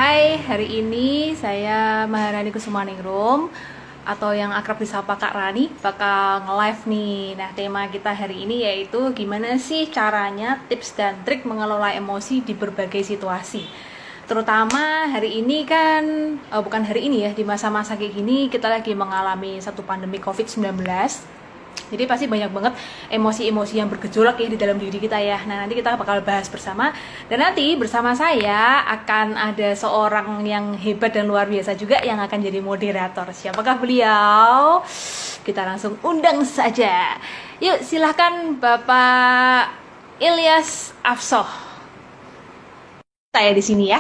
Hai, hari ini saya Maharani Kusumaningrum atau yang akrab disapa Kak Rani bakal nge-live nih. Nah, tema kita hari ini yaitu gimana sih caranya tips dan trik mengelola emosi di berbagai situasi. Terutama hari ini kan, bukan hari ini ya, di masa-masa kayak gini kita lagi mengalami satu pandemi COVID-19. Jadi pasti banyak banget emosi-emosi yang bergejolak ya di dalam diri kita ya. Nah, nanti kita bakal bahas bersama. Dan nanti bersama saya akan ada seorang yang hebat dan luar biasa juga yang akan jadi moderator. Siapakah beliau? Kita langsung undang saja. Yuk, silahkan Bapak Ilyas Afsoh. Saya di sini ya.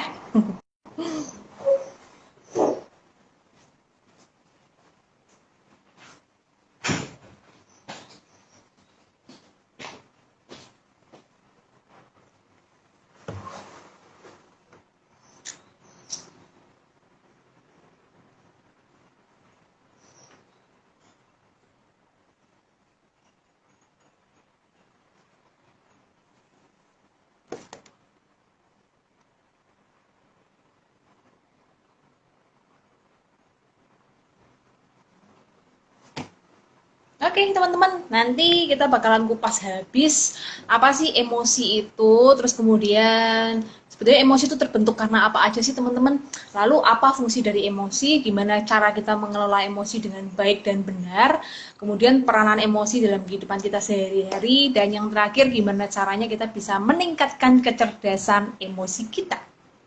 Oke, teman-teman, nanti kita bakalan kupas habis apa sih emosi itu, terus kemudian sebetulnya emosi itu terbentuk karena apa aja sih, teman-teman? Lalu apa fungsi dari emosi, gimana cara kita mengelola emosi dengan baik dan benar, kemudian peranan emosi dalam kehidupan kita sehari-hari, dan yang terakhir gimana caranya kita bisa meningkatkan kecerdasan emosi kita.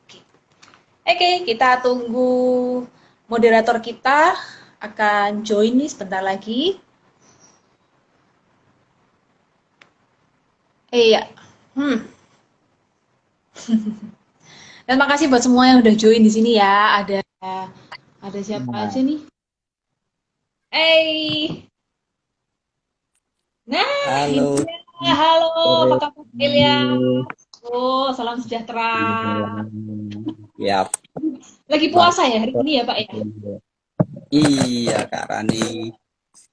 Oke, Oke, kita tunggu moderator kita akan join nih sebentar lagi. Iya. Hmm. Dan makasih buat semua yang udah join di sini ya. Ada siapa aja Nah, nih? Eh, nah ini halo, dia. Halo, apa sore. kabar Ilya? Oh, salam sejahtera. Ya, Lagi baik. puasa ya hari ini ya Pak ya? Iya, Kak Rani.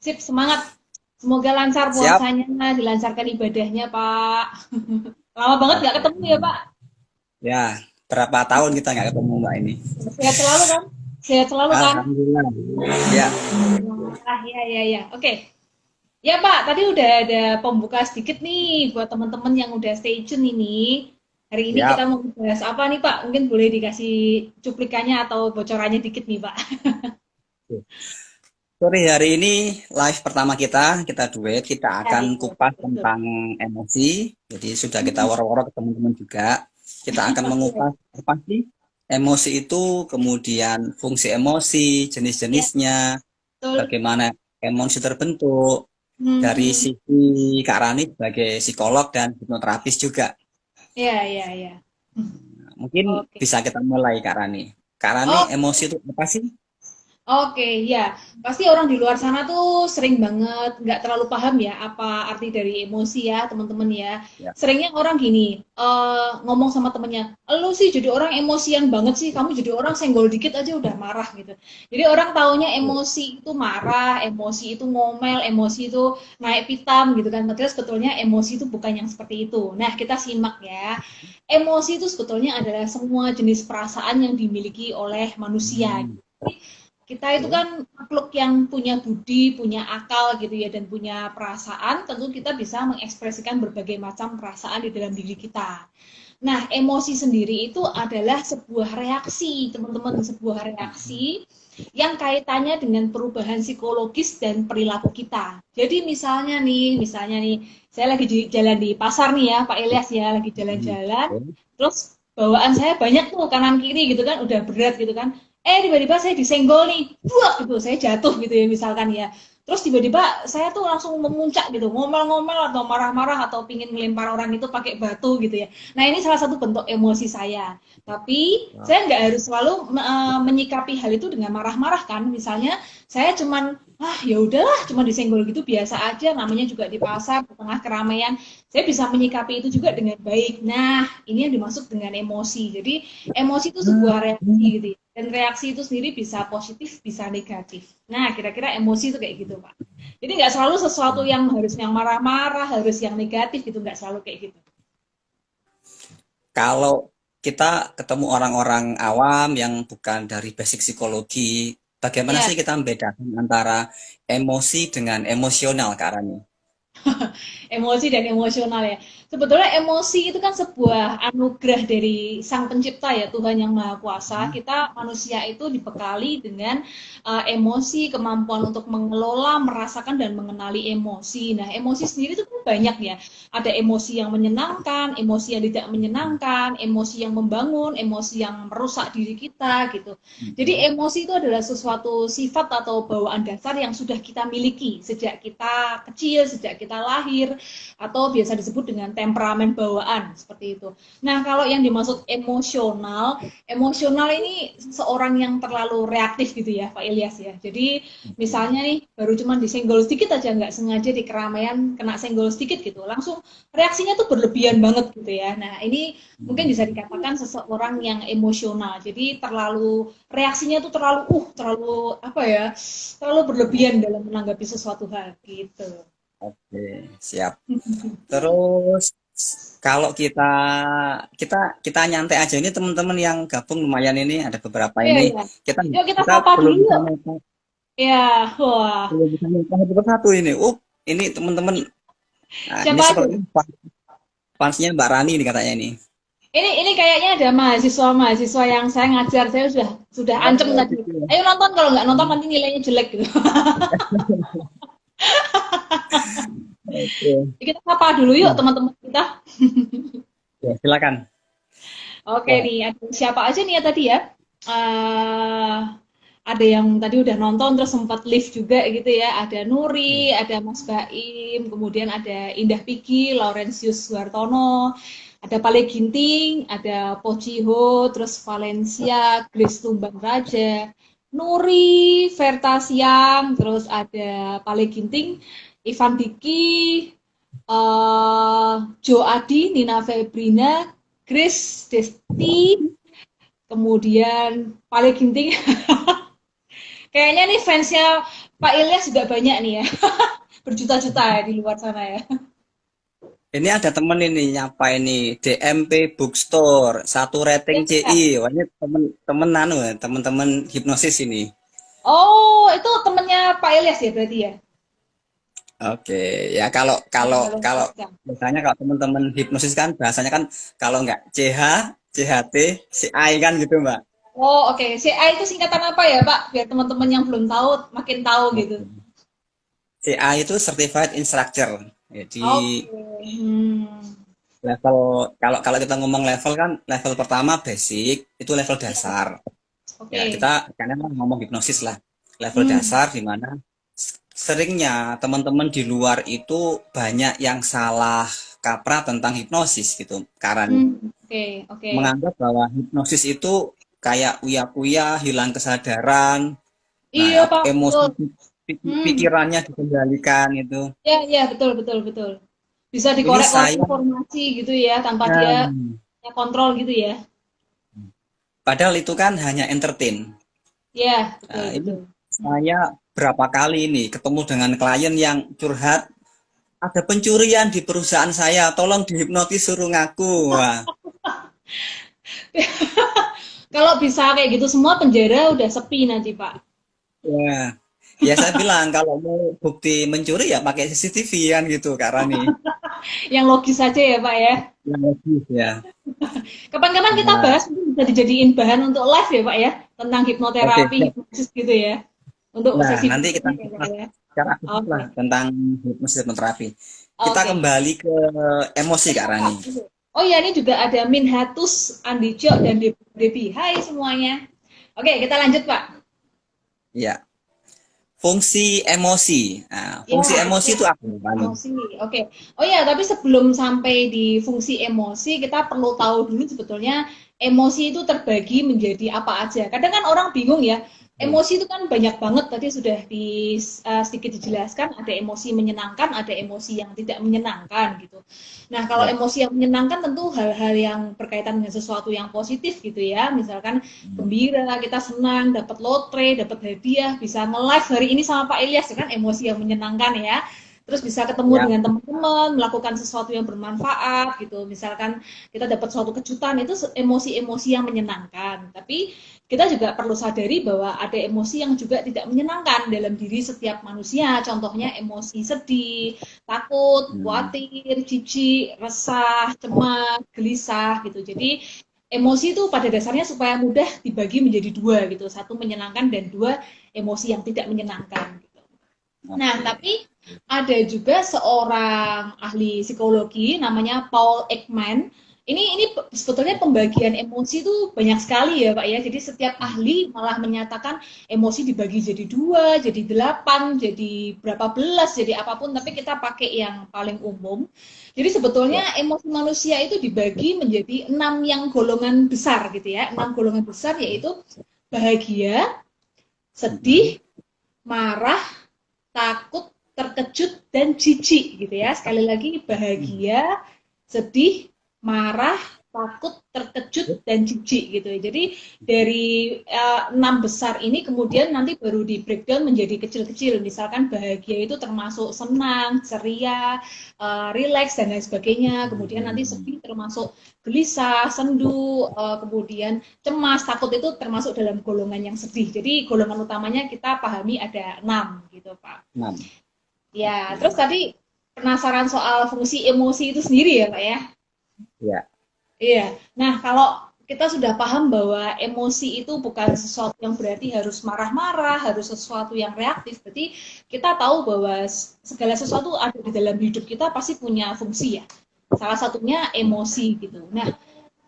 Sip, semangat. Semoga lancar Siap. puasanya, dilancarkan ibadahnya Pak. Lama banget nggak Oke. ketemu ya Pak? Ya, berapa tahun kita nggak ketemu Mbak ini? Sehat selalu kan? Sehat selalu kan? Alhamdulillah. Ya, Ah, ya, ya, ya. Oke. Ya Pak, tadi udah ada pembuka sedikit nih buat teman-teman yang udah stay tune ini. Hari ini kita siap. mau bahas apa nih Pak? Mungkin boleh dikasih cuplikannya atau bocorannya dikit nih Pak. Sore hari ini live pertama kita duet, kita Ya, akan itu. kupas Betul. tentang emosi. Jadi sudah kita Hmm, woro-woro ke teman-teman juga. Kita akan Oke. mengupas apa sih emosi itu, kemudian fungsi emosi, Ya, jenis-jenisnya, betul. bagaimana emosi terbentuk dari Hmm, sisi Kak Rani sebagai psikolog dan hipnoterapis juga. Ya, ya, ya. Mungkin Oke. bisa kita mulai Kak Rani. Kak Rani, Oh, emosi itu apa sih? Oke, ya. Pasti orang di luar sana tuh sering banget nggak terlalu paham ya apa arti dari emosi ya, teman-teman ya. Ya. Seringnya orang gini, ngomong sama temennya, lu sih jadi orang emosian banget sih, kamu jadi orang senggol dikit aja udah marah gitu. Jadi orang taunya emosi itu marah, emosi itu ngomel, emosi itu naik pitam gitu kan. Padahal sebetulnya emosi itu bukan yang seperti itu. Nah, kita simak ya. Emosi itu sebetulnya adalah semua jenis perasaan yang dimiliki oleh manusia. Hmm, Kita itu oke. kan makhluk yang punya budi, punya akal gitu ya, dan punya perasaan, tentu kita bisa mengekspresikan berbagai macam perasaan di dalam diri kita. Nah, emosi sendiri itu adalah sebuah reaksi, teman-teman, sebuah reaksi yang kaitannya dengan perubahan psikologis dan perilaku kita. Jadi misalnya nih, saya lagi jalan di pasar nih ya, Pak Ilyas ya, lagi Hmm, jalan-jalan, oke. terus bawaan saya banyak tuh kanan kiri gitu kan, udah berat gitu kan. Tiba-tiba saya disenggol nih, buak gitu, saya jatuh gitu ya misalkan ya. Terus tiba-tiba saya tuh langsung memuncak gitu, ngomel-ngomel atau marah-marah atau pingin ngelempar orang itu pakai batu gitu ya. Nah, ini salah satu bentuk emosi saya. Tapi Wow. saya nggak harus selalu menyikapi hal itu dengan marah-marah kan. Misalnya saya cuman ya udahlah, cuma disenggol gitu biasa aja, namanya juga di pasar di tengah keramaian. Saya bisa menyikapi itu juga dengan baik. Nah, ini yang dimaksud dengan emosi. Jadi emosi itu sebuah reaksi gitu ya. Dan reaksi itu sendiri bisa positif, bisa negatif. Nah, kira-kira emosi itu kayak gitu, Pak. Jadi nggak selalu sesuatu yang harus yang marah-marah, harus yang negatif gitu, nggak selalu kayak gitu. Kalau kita ketemu orang-orang awam yang bukan dari basic psikologi. Bagaimana Ya, sih kita membedakan antara emosi dengan emosional, Kak Rani? emosi dan emosional ya. Sebetulnya emosi itu kan sebuah anugerah dari Sang Pencipta ya, Tuhan yang Maha Kuasa. Kita manusia itu dibekali dengan emosi, kemampuan untuk mengelola, merasakan dan mengenali emosi. Nah, emosi sendiri itu kan banyak ya. Ada emosi yang menyenangkan, emosi yang tidak menyenangkan, emosi yang membangun, emosi yang merusak diri kita gitu. Jadi emosi itu adalah sesuatu sifat atau bawaan dasar yang sudah kita miliki sejak kita kecil, sejak kita lahir, atau biasa disebut dengan temperamen bawaan seperti itu. Nah, kalau yang dimaksud emosional, emosional ini seorang yang terlalu reaktif gitu ya, Pak Ilyas ya. Jadi misalnya nih baru cuma disenggol sedikit aja nggak sengaja di keramaian kena senggol sedikit gitu, langsung reaksinya tuh berlebihan banget gitu ya. Nah, ini mungkin bisa dikatakan seseorang yang emosional. Jadi terlalu reaksinya tuh terlalu apa ya? Terlalu berlebihan dalam menanggapi sesuatu hal gitu. Oke, siap. Terus kalau kita kita kita nyantai aja ini teman-teman yang gabung lumayan ini ada beberapa Iya, ini iya. kita Yuk kita kita sapa belum dulu bisa yuk. nyapa Ya, wah. belum bisa nyapa satu persatu ini. Ini teman-teman. Nah, ini Siapa aja? seperti fansnya Mbak Rani ini katanya ini. Ini kayaknya ada mahasiswa yang saya ngajar, saya sudah ancam Oh, tadi. gitu ya. Ayo nonton, kalau nggak nonton nanti nilainya jelek gitu. Oke. Jadi kita sapa dulu yuk teman-teman kita. Ya, silakan. Oke Wah, nih, ada siapa aja nih ya tadi ya? Eh, ada yang tadi udah nonton terus sempat live juga gitu ya. Ada Nuri, ada Mas Baim, kemudian ada Indah Piki, Laurentius Suhartono, ada Pale Ginting, ada Pochiho, terus Valencia, Grace Tumbang Raja, Nuri, Verta Siang, terus ada Pale Ginting, Ivan Diki, Jo Adi, Nina Febrina, Grace Desti, kemudian paling ginting kayaknya nih fansnya Pak Ilyas juga banyak nih ya, berjuta-juta ya di luar sana ya. ini ada temen ini nyapa ini DMP Bookstore satu rating CI. Wah, ini temen-temen anu ya, temen-temen hipnosis ini. Oh, itu temennya Pak Ilyas ya berarti ya? Oke, ya kalau kalau Halo, kalau Kang. biasanya kalau teman-teman hipnosis kan bahasanya kan kalau nggak CH, CHT, CI kan gitu Mbak. Oh, oke. CA itu singkatan apa ya, Pak? Biar teman-teman yang belum tahu makin tahu gitu. CI itu Certified Instructor. Jadi Oke. Hmm. level kalau kalau kita ngomong level kan level pertama basic itu level Ya, dasar. Ya oke. kita karena ngomong hipnosis lah. Level Hmm. dasar di mana seringnya teman-teman di luar itu banyak yang salah kaprah tentang hipnosis gitu. Karena Hmm. Oke, oke. menganggap bahwa hipnosis itu kayak uya-kuya, hilang kesadaran, nah Iya, Pak, emosi betul. Hmm. pikirannya dikendalikan itu. Ya, ya, betul, betul, betul. Bisa Ini dikorek oleh saya, informasi gitu ya, tanpa dia nah, punya kontrol gitu ya. padahal itu kan hanya entertain. Ya, betul, Nah, ini betul. saya berapa kali ini ketemu dengan klien yang curhat, ada pencurian di perusahaan saya, tolong dihipnotis suruh ngaku. Wah, Kalau bisa kayak gitu semua penjara udah sepi nanti, Pak. ya, ya saya bilang kalau mau bukti mencuri ya pakai CCTV kan gitu, Kak Rani. Yang logis saja ya, Pak ya. Yang logis ya. Kapan-kapan kita Nah, bahas mungkin bisa dijadiin bahan untuk live ya, Pak ya, tentang oke, hipnoterapi, siap. hipnosis gitu ya. Untuk Nah, sesi nanti kita berikutnya ya, Pak bahas ya. secara khusus lah Oke. tentang hipnosis hipnoterapi. Kita Oke. kembali ke emosi, Kak Rani. Oh ya, ini juga ada Minhatus, Andijo, dan Debi. Hai semuanya. Oke, kita lanjut, Pak. Ya, fungsi emosi. Nah, Ya, fungsi emosi itu apa, Kak Rani? emosi. Oke. Oh ya, tapi sebelum sampai di fungsi emosi, kita perlu tahu dulu sebetulnya emosi itu terbagi menjadi apa aja. Kadang kan orang bingung ya. Emosi itu kan banyak banget, tadi sudah sedikit dijelaskan, ada emosi menyenangkan, ada emosi yang tidak menyenangkan gitu. Nah, kalau Ya. emosi yang menyenangkan tentu hal-hal yang berkaitan dengan sesuatu yang positif gitu ya. Misalkan gembira, kita senang, dapat lotre, dapat hadiah, bisa nge-live hari ini sama Pak Ilyas, kan emosi yang menyenangkan ya. terus bisa ketemu Ya. dengan teman-teman, melakukan sesuatu yang bermanfaat gitu. Misalkan kita dapat suatu kejutan, itu emosi-emosi yang menyenangkan. Tapi kita juga perlu sadari bahwa ada emosi yang juga tidak menyenangkan dalam diri setiap manusia. Contohnya emosi sedih, takut, Hmm. khawatir, jijik, resah, cemas, gelisah gitu. Jadi emosi itu pada dasarnya supaya mudah dibagi menjadi dua gitu. Satu menyenangkan dan dua emosi yang tidak menyenangkan. Nah, Oke. tapi ada juga seorang ahli psikologi namanya Paul Ekman. Ini sebetulnya pembagian emosi itu banyak sekali ya Pak ya. Jadi setiap ahli malah menyatakan emosi dibagi jadi dua, jadi delapan, jadi berapa belas, jadi apapun. Tapi kita pakai yang paling umum. Jadi Ya. sebetulnya emosi manusia itu dibagi menjadi enam yang golongan besar gitu ya. Enam golongan besar yaitu bahagia, Mm-mm. sedih, marah, takut, terkejut, dan jijik gitu ya. Sekali lagi bahagia, sedih, marah, takut, terkejut, dan jijik gitu ya. Jadi dari enam besar ini kemudian nanti baru di breakdown menjadi kecil-kecil. Misalkan bahagia itu termasuk senang, ceria, relax dan lain sebagainya. Kemudian nanti sedih termasuk gelisah, sendu, kemudian cemas, takut itu termasuk dalam golongan yang sedih. Jadi golongan utamanya kita pahami ada 6 gitu Pak. 6. Ya, terus Oke. tadi penasaran soal fungsi emosi itu sendiri ya Pak ya? Ya. Iya. Nah, kalau kita sudah paham bahwa emosi itu bukan sesuatu yang berarti harus marah-marah, harus sesuatu yang reaktif. Berarti kita tahu bahwa segala sesuatu ada di dalam hidup kita pasti punya fungsi ya. Salah satunya emosi gitu. Nah,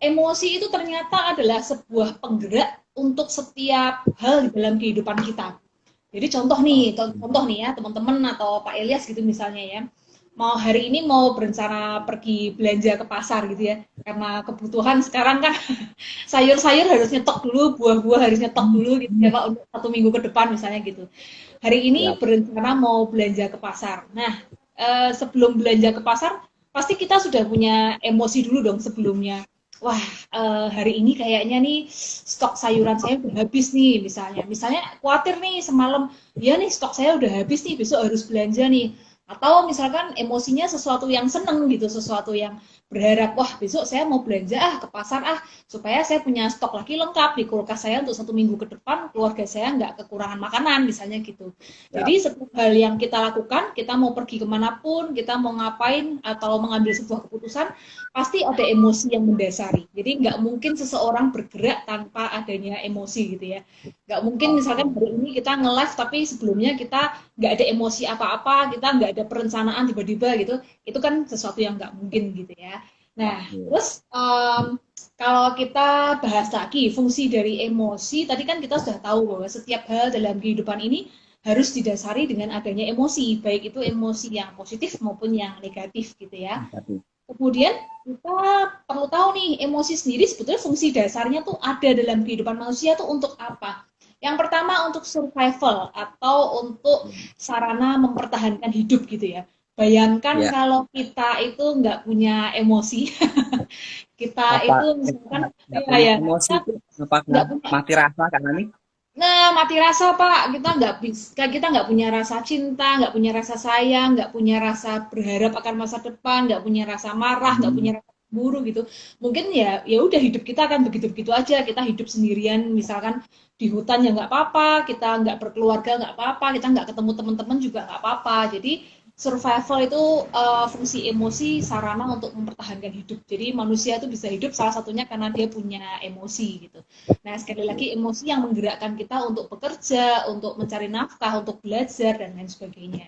emosi itu ternyata adalah sebuah penggerak untuk setiap hal di dalam kehidupan kita. Jadi contoh nih ya teman-teman atau Pak Elias gitu misalnya ya, mau hari ini mau berencana pergi belanja ke pasar gitu ya, karena kebutuhan sekarang kan sayur-sayur harus nyetok dulu, buah-buah harus nyetok dulu gitu ya Pak untuk 1 minggu ke depan misalnya gitu. Hari ini Ya. berencana mau belanja ke pasar. Nah, sebelum belanja ke pasar, pasti kita sudah punya emosi dulu dong sebelumnya. Wah, hari ini kayaknya nih stok sayuran saya udah habis nih misalnya. Misalnya khawatir nih semalam, ya nih stok saya udah habis nih, besok harus belanja nih. Atau misalkan emosinya sesuatu yang seneng gitu, sesuatu yang berharap, wah besok saya mau belanja ke pasar supaya saya punya stok lagi lengkap di kulkas saya untuk 1 minggu ke depan, keluarga saya nggak kekurangan makanan misalnya gitu. Ya. Jadi setiap hal yang kita lakukan, kita mau pergi kemanapun, kita mau ngapain atau mengambil sebuah keputusan, pasti ada emosi yang mendasari. Jadi nggak mungkin seseorang bergerak tanpa adanya emosi gitu ya. Nggak mungkin misalkan Oke. hari ini kita nge-live tapi sebelumnya kita nggak ada emosi apa-apa, kita nggak ada perencanaan tiba-tiba gitu, itu kan sesuatu yang nggak mungkin gitu ya. Nah, Oke. terus kalau kita bahas lagi fungsi dari emosi, tadi kan kita sudah tahu bahwa setiap hal dalam kehidupan ini harus didasari dengan adanya emosi, baik itu emosi yang positif maupun yang negatif gitu ya. Negatif. Kemudian kita perlu tahu nih, emosi sendiri sebetulnya fungsi dasarnya tuh ada dalam kehidupan manusia tuh untuk apa? Yang pertama untuk survival atau untuk sarana mempertahankan hidup gitu ya. Bayangkan Ya. kalau kita itu nggak punya emosi, kita Apa itu misalkan, nggak ya punya ya, emosi kita itu apakah nggak punya. mati rasa karena nih? Nah, mati rasa Pak, kita nggak punya rasa cinta, nggak punya rasa sayang, nggak punya rasa berharap akan masa depan, nggak punya rasa marah, nggak punya Hmm. rasa cemburu gitu. Mungkin ya udah hidup kita akan begitu-begitu aja. Kita hidup sendirian, misalkan di hutan ya nggak apa-apa, kita nggak berkeluarga nggak apa-apa, kita nggak ketemu teman-teman juga nggak apa-apa. Jadi survival itu fungsi emosi sarana untuk mempertahankan hidup. Jadi manusia itu bisa hidup salah satunya karena dia punya emosi gitu. Nah, sekali lagi emosi yang menggerakkan kita untuk bekerja, untuk mencari nafkah, untuk belajar dan lain sebagainya.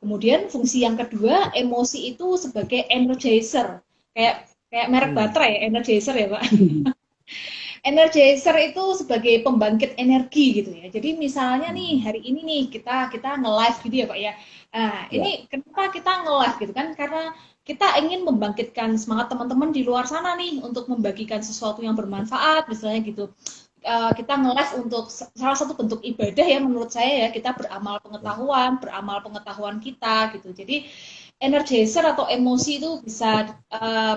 Kemudian fungsi yang kedua, emosi itu sebagai energizer. Kayak kayak merek Hmm. baterai, energizer ya, Pak. Energizer itu sebagai pembangkit energi gitu ya. Jadi misalnya nih hari ini nih kita nge-live gitu ya Pak ya. Nah, Ya. ini kenapa kita nge-live gitu kan? Karena kita ingin membangkitkan semangat teman-teman di luar sana nih untuk membagikan sesuatu yang bermanfaat misalnya gitu. Kita nge-live untuk salah satu bentuk ibadah ya menurut saya ya, kita beramal pengetahuan kita gitu. Jadi energizer atau emosi itu bisa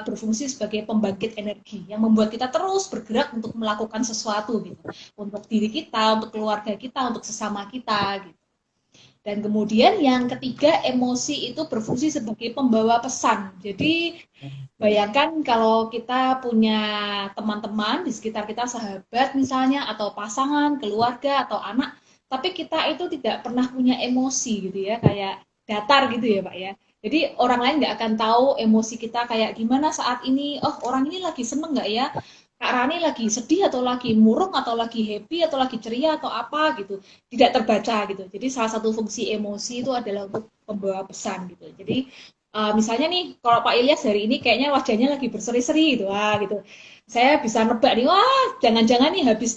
berfungsi sebagai pembangkit energi yang membuat kita terus bergerak untuk melakukan sesuatu gitu, untuk diri kita, untuk keluarga kita, untuk sesama kita gitu. Dan kemudian yang ketiga, emosi itu berfungsi sebagai pembawa pesan. Jadi bayangkan kalau kita punya teman-teman di sekitar kita, sahabat misalnya, atau pasangan, keluarga, atau anak, tapi kita itu tidak pernah punya emosi gitu ya, kayak datar gitu ya Pak ya. Jadi orang lain nggak akan tahu emosi kita kayak gimana saat ini. Oh, orang ini lagi seneng nggak ya? Kak Rani lagi sedih atau lagi murung atau lagi happy atau lagi ceria atau apa gitu, tidak terbaca gitu. Jadi salah satu fungsi emosi itu adalah untuk membawa pesan gitu. Jadi misalnya nih kalau Pak Ilyas hari ini kayaknya wajahnya lagi berseri-seri gitu, gitu. Saya bisa nebak nih, wah jangan-jangan nih habis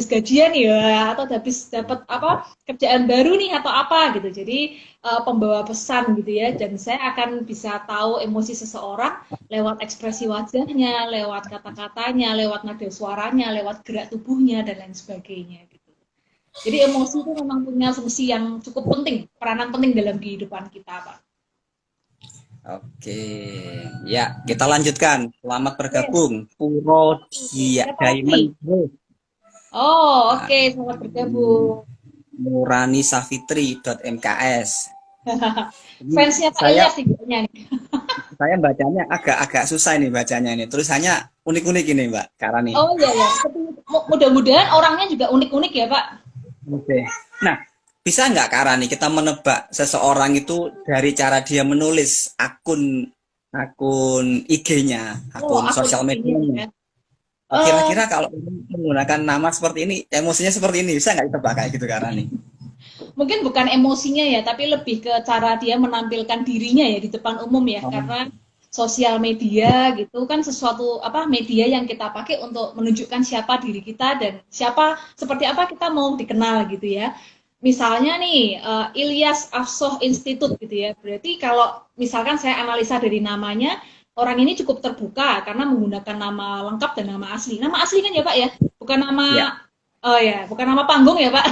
gajian nih ya, atau habis dapat apa kerjaan baru nih atau apa gitu. Jadi pembawa pesan gitu ya, dan saya akan bisa tahu emosi seseorang lewat ekspresi wajahnya, lewat kata-katanya, lewat nada suaranya, lewat gerak tubuhnya dan lain sebagainya gitu. Jadi emosi itu memang punya fungsi yang cukup penting, peranan penting dalam kehidupan kita, Pak. Oke, ya kita lanjutkan. Selamat Yes. bergabung, Puro Siapa lagi nih? Diamond Group. Oh, Nah, oke, selamat bergabung. Nuranisavitri.mks. Ini Fansnya Pak saya Ilyas sih kayaknya nih. saya bacanya agak-agak susah ini bacanya ini. Tulisannya unik-unik ini, Mbak Karani. Oh iya ya, mudah-mudahan orangnya juga unik-unik ya Pak. Oke. Nah, bisa nggak Karani kita menebak seseorang itu dari cara dia menulis akun akun IG-nya, Oh, akun akun sosial IG-nya medianya? ya. Kira-kira Eh, kalau menggunakan nama seperti ini, emosinya seperti ini, bisa nggak ditebak kayak gitu Karani? mungkin bukan emosinya ya, tapi lebih ke cara dia menampilkan dirinya ya di depan umum ya, Oh, karena sosial media gitu kan sesuatu apa media yang kita pakai untuk menunjukkan siapa diri kita dan siapa seperti apa kita mau dikenal gitu ya. Misalnya nih Ilyas Afsoh Institute gitu ya. Berarti kalau misalkan saya analisa dari namanya, orang ini cukup terbuka karena menggunakan nama lengkap dan nama asli. Nama asli kan ya Pak ya? Bukan nama ya. oh ya, bukan nama panggung ya Pak.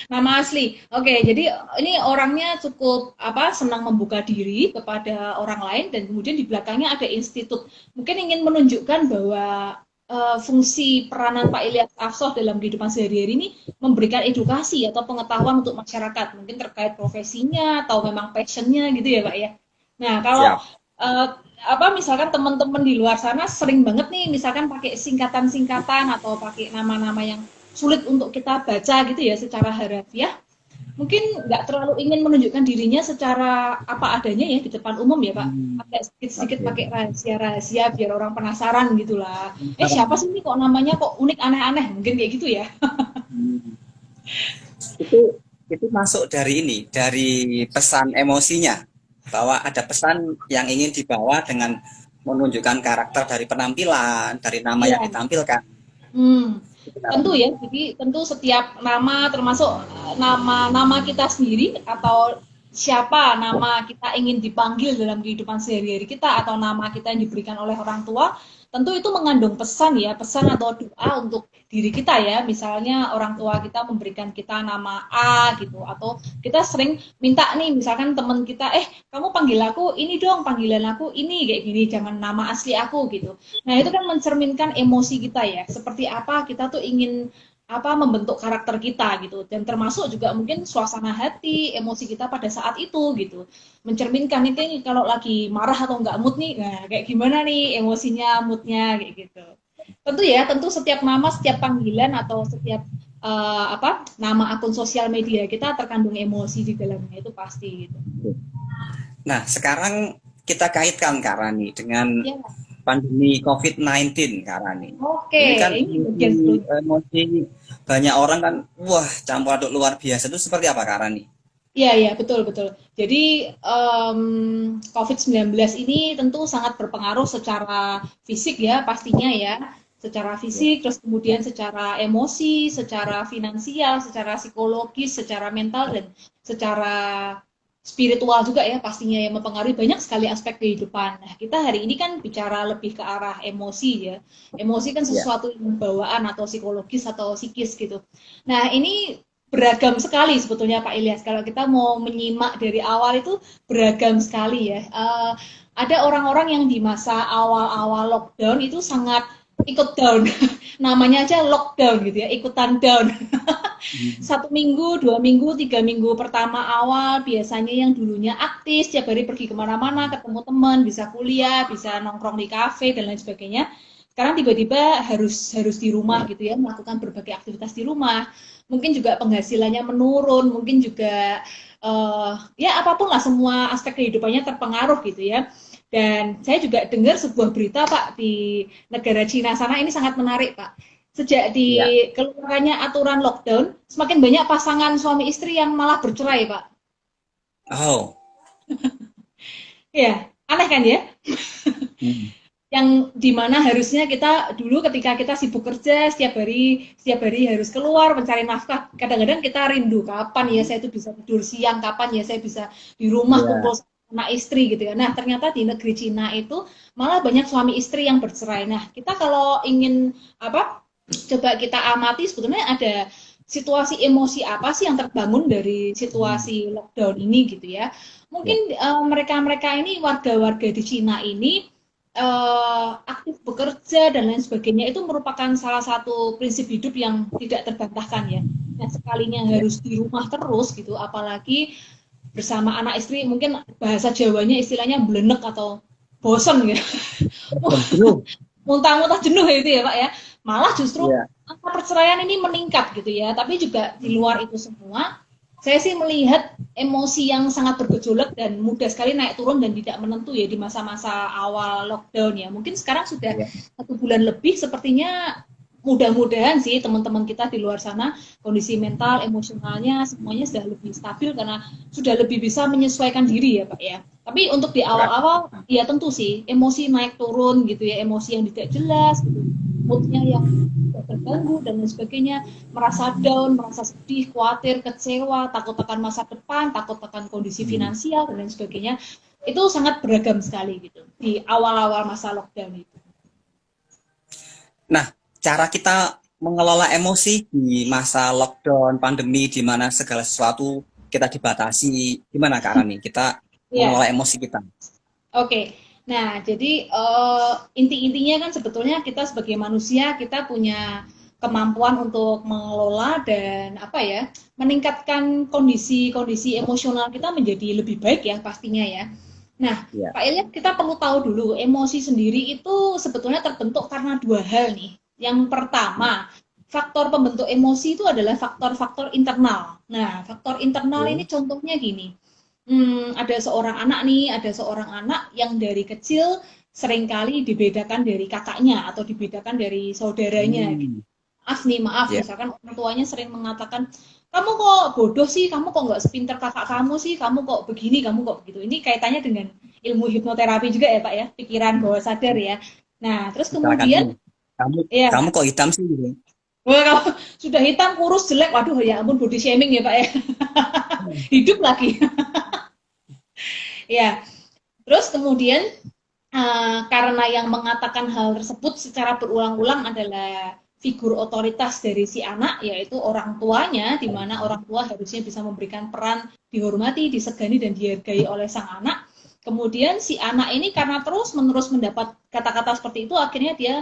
Nama asli. Oke, jadi ini orangnya cukup apa senang membuka diri kepada orang lain dan kemudian di belakangnya ada institut. Mungkin ingin menunjukkan bahwa fungsi peranan Pak Ilyas Afsoh dalam kehidupan sehari-hari ini memberikan edukasi atau pengetahuan untuk masyarakat, mungkin terkait profesinya atau memang passionnya gitu ya Pak ya. Nah, kalau Siap. uh, apa misalkan teman-teman di luar sana sering banget nih misalkan pakai singkatan-singkatan atau pakai nama-nama yang sulit untuk kita baca gitu ya secara harafiah, mungkin nggak terlalu ingin menunjukkan dirinya secara apa adanya ya di depan umum ya Pak, Hmm, agak sedikit-sedikit oke. pakai rahasia-rahasia biar orang penasaran gitulah, siapa sih ini kok namanya kok unik aneh-aneh, mungkin kayak gitu ya. Hmm. Itu itu masuk dari ini, dari pesan emosinya, bahwa ada pesan yang ingin dibawa dengan menunjukkan karakter dari penampilan, dari nama yang Iya. ditampilkan. Benar. Tentu ya, jadi tentu setiap nama termasuk nama-nama kita sendiri atau siapa nama kita ingin dipanggil dalam kehidupan sehari-hari kita atau nama kita yang diberikan oleh orang tua, tentu itu mengandung pesan ya, pesan atau doa untuk diri kita ya. Misalnya orang tua kita memberikan kita nama A gitu atau kita sering minta nih misalkan teman kita, kamu panggil aku ini dong, panggilan aku ini kayak gini, jangan nama asli aku gitu. Nah, itu kan mencerminkan emosi kita ya. Seperti apa kita tuh ingin apa membentuk karakter kita gitu. Dan termasuk juga mungkin suasana hati, emosi kita pada saat itu gitu. Mencerminkan ini kalau lagi marah atau enggak mood nih, nah kayak gimana nih emosinya, moodnya kayak gitu. Tentu ya, tentu setiap nama, setiap panggilan atau setiap apa nama akun sosial media kita terkandung emosi di dalamnya itu pasti gitu. Nah, sekarang kita kaitkan Kak Rani dengan Ya, pandemi COVID-19 Kak Rani. oke, Ini kan ini bagian seru. emosi banyak orang kan, wah campur aduk luar biasa itu seperti apa Kak Rani? Iya, iya, betul, betul. Jadi, COVID-19 ini tentu sangat berpengaruh secara fisik ya, pastinya ya. Secara Ya. fisik, terus kemudian secara emosi, secara finansial, secara psikologis, secara mental, dan secara spiritual juga ya pastinya yang mempengaruhi banyak sekali aspek kehidupan. Nah, kita hari ini kan bicara lebih ke arah emosi ya. Emosi kan Ya. sesuatu yang bawaan atau psikologis atau psikis gitu. Nah, ini beragam sekali sebetulnya Pak Ilyas. Kalau kita mau menyimak dari awal itu beragam sekali ya. Ada orang-orang yang di masa awal-awal lockdown itu sangat ikut down. Namanya aja lockdown gitu ya, ikutan down. Hmm. 1 minggu, 2 minggu, 3 minggu pertama awal biasanya yang dulunya aktif, setiap hari pergi kemana-mana, ketemu teman, bisa kuliah, bisa nongkrong di kafe dan lain sebagainya. Sekarang tiba-tiba harus harus di rumah gitu ya, melakukan berbagai aktivitas di rumah. Mungkin juga penghasilannya menurun, mungkin juga ya apapun lah semua aspek kehidupannya terpengaruh gitu ya. Dan saya juga dengar sebuah berita Pak di negara Cina sana ini sangat menarik Pak. Sejak Ya. dikeluarkannya aturan lockdown, semakin banyak pasangan suami istri yang malah bercerai, Pak. Oh. Ya, aneh kan ya? Hmm. Yang dimana harusnya kita dulu ketika kita sibuk kerja setiap hari harus keluar mencari nafkah, kadang-kadang kita rindu kapan ya saya itu bisa tidur siang, kapan ya saya bisa di rumah kumpul Ya. sama anak istri gitu ya. Nah ternyata di negeri Cina itu malah banyak suami istri yang bercerai. Nah kita kalau ingin apa, coba kita amati sebetulnya ada situasi emosi apa sih yang terbangun dari Hmm. situasi lockdown ini gitu ya. Ya. Mungkin mereka-mereka ini warga-warga di Cina ini aktif bekerja dan lain sebagainya itu merupakan salah satu prinsip hidup yang tidak terbantahkan ya. Nah, sekalinya Ya. harus di rumah terus gitu, apalagi bersama anak istri, mungkin bahasa Jawanya istilahnya belenek atau bosen gitu. Betul. Muntah-muntah jenuh itu ya Pak ya. Malah justru Ya. angka perceraian ini meningkat gitu ya. Tapi juga di luar itu semua, saya sih melihat emosi yang sangat bergejolak dan mudah sekali naik turun dan tidak menentu ya di masa-masa awal lockdown ya. Mungkin sekarang sudah Ya. 1 bulan lebih sepertinya mudah-mudahan sih teman-teman kita di luar sana kondisi mental, emosionalnya semuanya sudah lebih stabil karena sudah lebih bisa menyesuaikan diri ya Pak ya. Tapi untuk di Berat. awal-awal ya tentu sih emosi naik turun gitu ya, emosi yang tidak jelas gitu, moodnya yang tidak terganggu dan lain sebagainya, merasa down, merasa sedih, khawatir, kecewa, takut akan masa depan, takut akan kondisi Hmm. finansial dan lain sebagainya. Itu sangat beragam sekali gitu di awal-awal masa lockdown itu. Nah, cara kita mengelola emosi di masa lockdown, pandemi, di mana segala sesuatu kita dibatasi, gimana Kak Rani? Kita mengelola Ya, emosi kita. oke. Nah, jadi inti-intinya kan sebetulnya kita sebagai manusia kita punya kemampuan untuk mengelola dan apa ya, meningkatkan kondisi-kondisi emosional kita menjadi lebih baik ya pastinya ya. Nah, Ya. Pak Ilyas kita perlu tahu dulu emosi sendiri itu sebetulnya terbentuk karena dua hal nih. Yang pertama, faktor pembentuk emosi itu adalah faktor-faktor internal. Nah, faktor internal ini Oke. contohnya gini. Ada seorang anak yang dari kecil seringkali dibedakan dari kakaknya atau dibedakan dari saudaranya gitu. Hmm. Maaf, Ya. misalkan orang tuanya sering mengatakan, kamu kok bodoh sih, kamu kok nggak sepinter kakak kamu sih, kamu kok begini, kamu kok begitu. Ini kaitannya dengan ilmu hipnoterapi juga ya Pak ya, pikiran bawah sadar ya. Nah, terus Misalkan kemudian, ini, kamu ya, kamu kok hitam sih gitu. wah, kamu sudah hitam, kurus, jelek, waduh ya ampun body shaming ya Pak ya, hidup lagi. Ya, terus kemudian karena yang mengatakan hal tersebut secara berulang-ulang adalah figur otoritas dari si anak, yaitu orang tuanya, di mana orang tua harusnya bisa memberikan peran dihormati, disegani, dan dihargai oleh sang anak. Kemudian si anak ini karena terus-menerus mendapat kata-kata seperti itu, akhirnya dia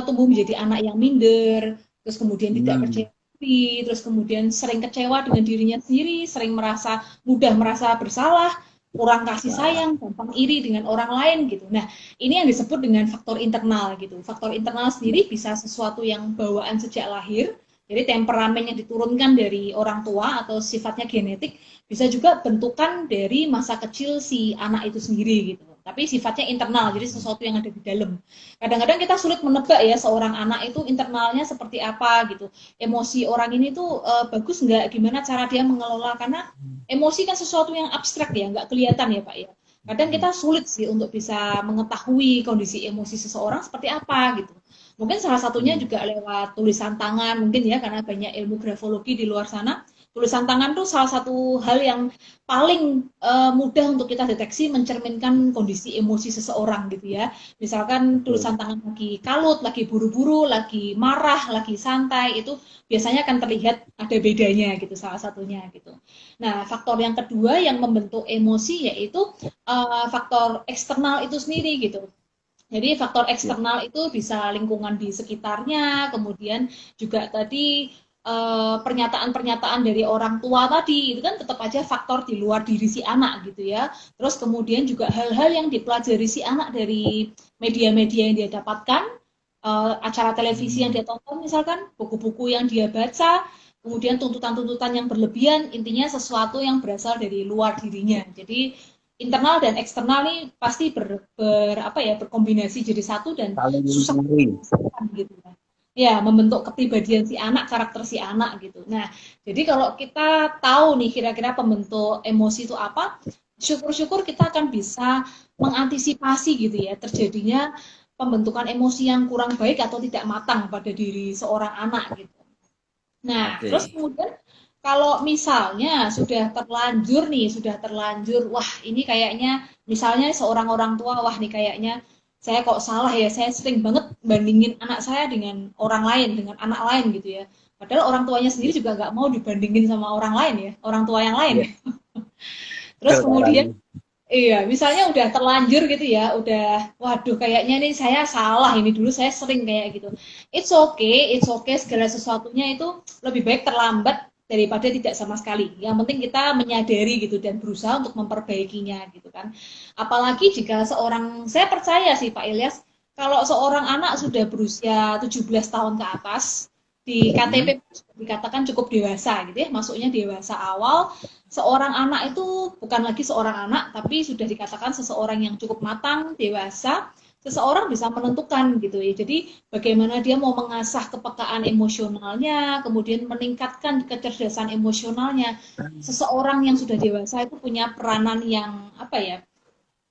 tumbuh menjadi anak yang minder, terus kemudian tidak Hmm. percaya diri, terus kemudian sering kecewa dengan dirinya sendiri, sering mudah merasa bersalah, kurang kasih Wah. sayang, gampang iri dengan orang lain gitu. Nah, ini yang disebut dengan faktor internal gitu. Faktor internal Ya. sendiri bisa sesuatu yang bawaan sejak lahir, jadi temperamen yang diturunkan dari orang tua atau sifatnya genetik, bisa juga bentukan dari masa kecil si anak itu sendiri gitu. Tapi sifatnya internal, jadi sesuatu yang ada di dalam. Kadang-kadang kita sulit menebak ya seorang anak itu internalnya seperti apa gitu. Emosi orang ini tuh bagus nggak, gimana cara dia mengelola, karena emosi kan sesuatu yang abstrak ya, nggak kelihatan ya Pak ya. Kadang kita sulit sih untuk bisa mengetahui kondisi emosi seseorang seperti apa gitu. Mungkin salah satunya Hmm. juga lewat tulisan tangan, mungkin ya karena banyak ilmu grafologi di luar sana. Tulisan tangan tuh salah satu hal yang paling mudah untuk kita deteksi mencerminkan kondisi emosi seseorang gitu ya. Misalkan Betul. tulisan tangan lagi kalut, lagi buru-buru, lagi marah, lagi santai, itu biasanya akan terlihat ada bedanya gitu salah satunya gitu. Nah, faktor yang kedua yang membentuk emosi yaitu faktor eksternal itu sendiri gitu. Jadi faktor Ya. eksternal itu bisa lingkungan di sekitarnya, kemudian juga tadi pernyataan-pernyataan dari orang tua tadi itu kan tetap aja faktor di luar diri si anak gitu ya. Terus kemudian juga hal-hal yang dipelajari si anak dari media-media yang dia dapatkan, acara televisi yang Hmm. dia tonton misalkan, buku-buku yang dia baca, kemudian tuntutan-tuntutan yang berlebihan, intinya sesuatu yang berasal dari luar dirinya. Jadi internal dan eksternal nih pasti apa ya berkombinasi jadi satu dan Saling susah mempengaruhi. dipisahkan gitu kan. Ya, membentuk kepribadian si anak, karakter si anak gitu. Nah, jadi kalau kita tahu nih kira-kira pembentuk emosi itu apa, syukur-syukur kita akan bisa mengantisipasi gitu ya terjadinya pembentukan emosi yang kurang baik atau tidak matang pada diri seorang anak gitu. Nah, terus Oke. kemudian kalau misalnya sudah terlanjur nih, sudah terlanjur, wah ini kayaknya misalnya seorang orang tua, wah nih kayaknya saya kok salah ya, saya sering banget bandingin anak saya dengan orang lain, dengan anak lain gitu ya. Padahal orang tuanya sendiri juga nggak mau dibandingin sama orang lain ya, orang tua yang lain. Iya, Terus betul Kak kemudian, Rani. iya, misalnya udah terlanjur gitu ya, udah, waduh kayaknya nih saya salah ini dulu saya sering kayak gitu. It's okay, segala sesuatunya itu lebih baik terlambat daripada tidak sama sekali. Yang penting kita menyadari gitu dan berusaha untuk memperbaikinya gitu kan. Apalagi jika seorang, saya percaya sih Pak Ilyas, kalau seorang anak sudah berusia 17 tahun ke atas, di KTP Hmm. dikatakan cukup dewasa gitu ya, masuknya dewasa awal, seorang anak itu bukan lagi seorang anak, tapi sudah dikatakan seseorang yang cukup matang, dewasa, seseorang bisa menentukan gitu ya. Jadi bagaimana dia mau mengasah kepekaan emosionalnya, kemudian meningkatkan kecerdasan emosionalnya. Seseorang yang sudah dewasa itu punya peranan yang apa ya?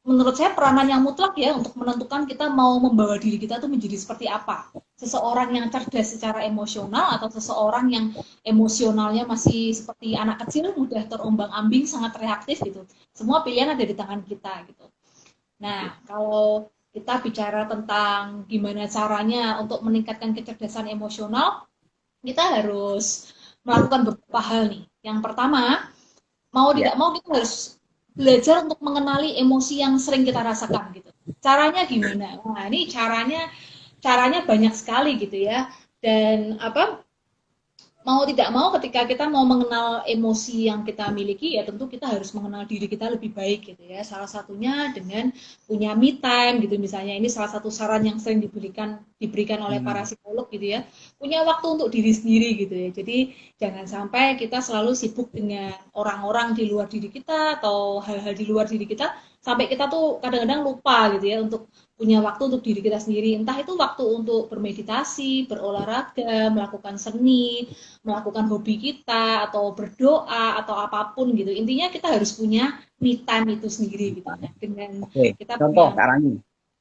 Menurut saya peranan yang mutlak ya untuk menentukan kita mau membawa diri kita tuh menjadi seperti apa. Seseorang yang cerdas secara emosional atau seseorang yang emosionalnya masih seperti anak kecil, mudah terombang-ambing, sangat reaktif gitu. Semua pilihan ada di tangan kita gitu. Nah, kalau kita bicara tentang gimana caranya untuk meningkatkan kecerdasan emosional, kita harus melakukan beberapa hal nih. Yang pertama, mau tidak Ya. mau kita harus belajar untuk mengenali emosi yang sering kita rasakan gitu. Caranya gimana? Nah, ini caranya banyak sekali gitu ya. Dan apa mau tidak mau ketika kita mau mengenal emosi yang kita miliki ya tentu kita harus mengenal diri kita lebih baik gitu ya. Salah satunya dengan punya me time gitu misalnya. Ini salah satu saran yang sering diberikan oleh para Hmm. psikolog gitu ya. Punya waktu untuk diri sendiri gitu ya. Jadi jangan sampai kita selalu sibuk dengan orang-orang di luar diri kita atau hal-hal di luar diri kita sampai kita tuh kadang-kadang lupa gitu ya untuk punya waktu untuk diri kita sendiri. Entah itu waktu untuk bermeditasi, berolahraga, melakukan seni, melakukan hobi kita atau berdoa atau apapun gitu. Intinya kita harus punya me time itu sendiri gitu. Nah, dengan Oke, kita contoh punya Kak Rani.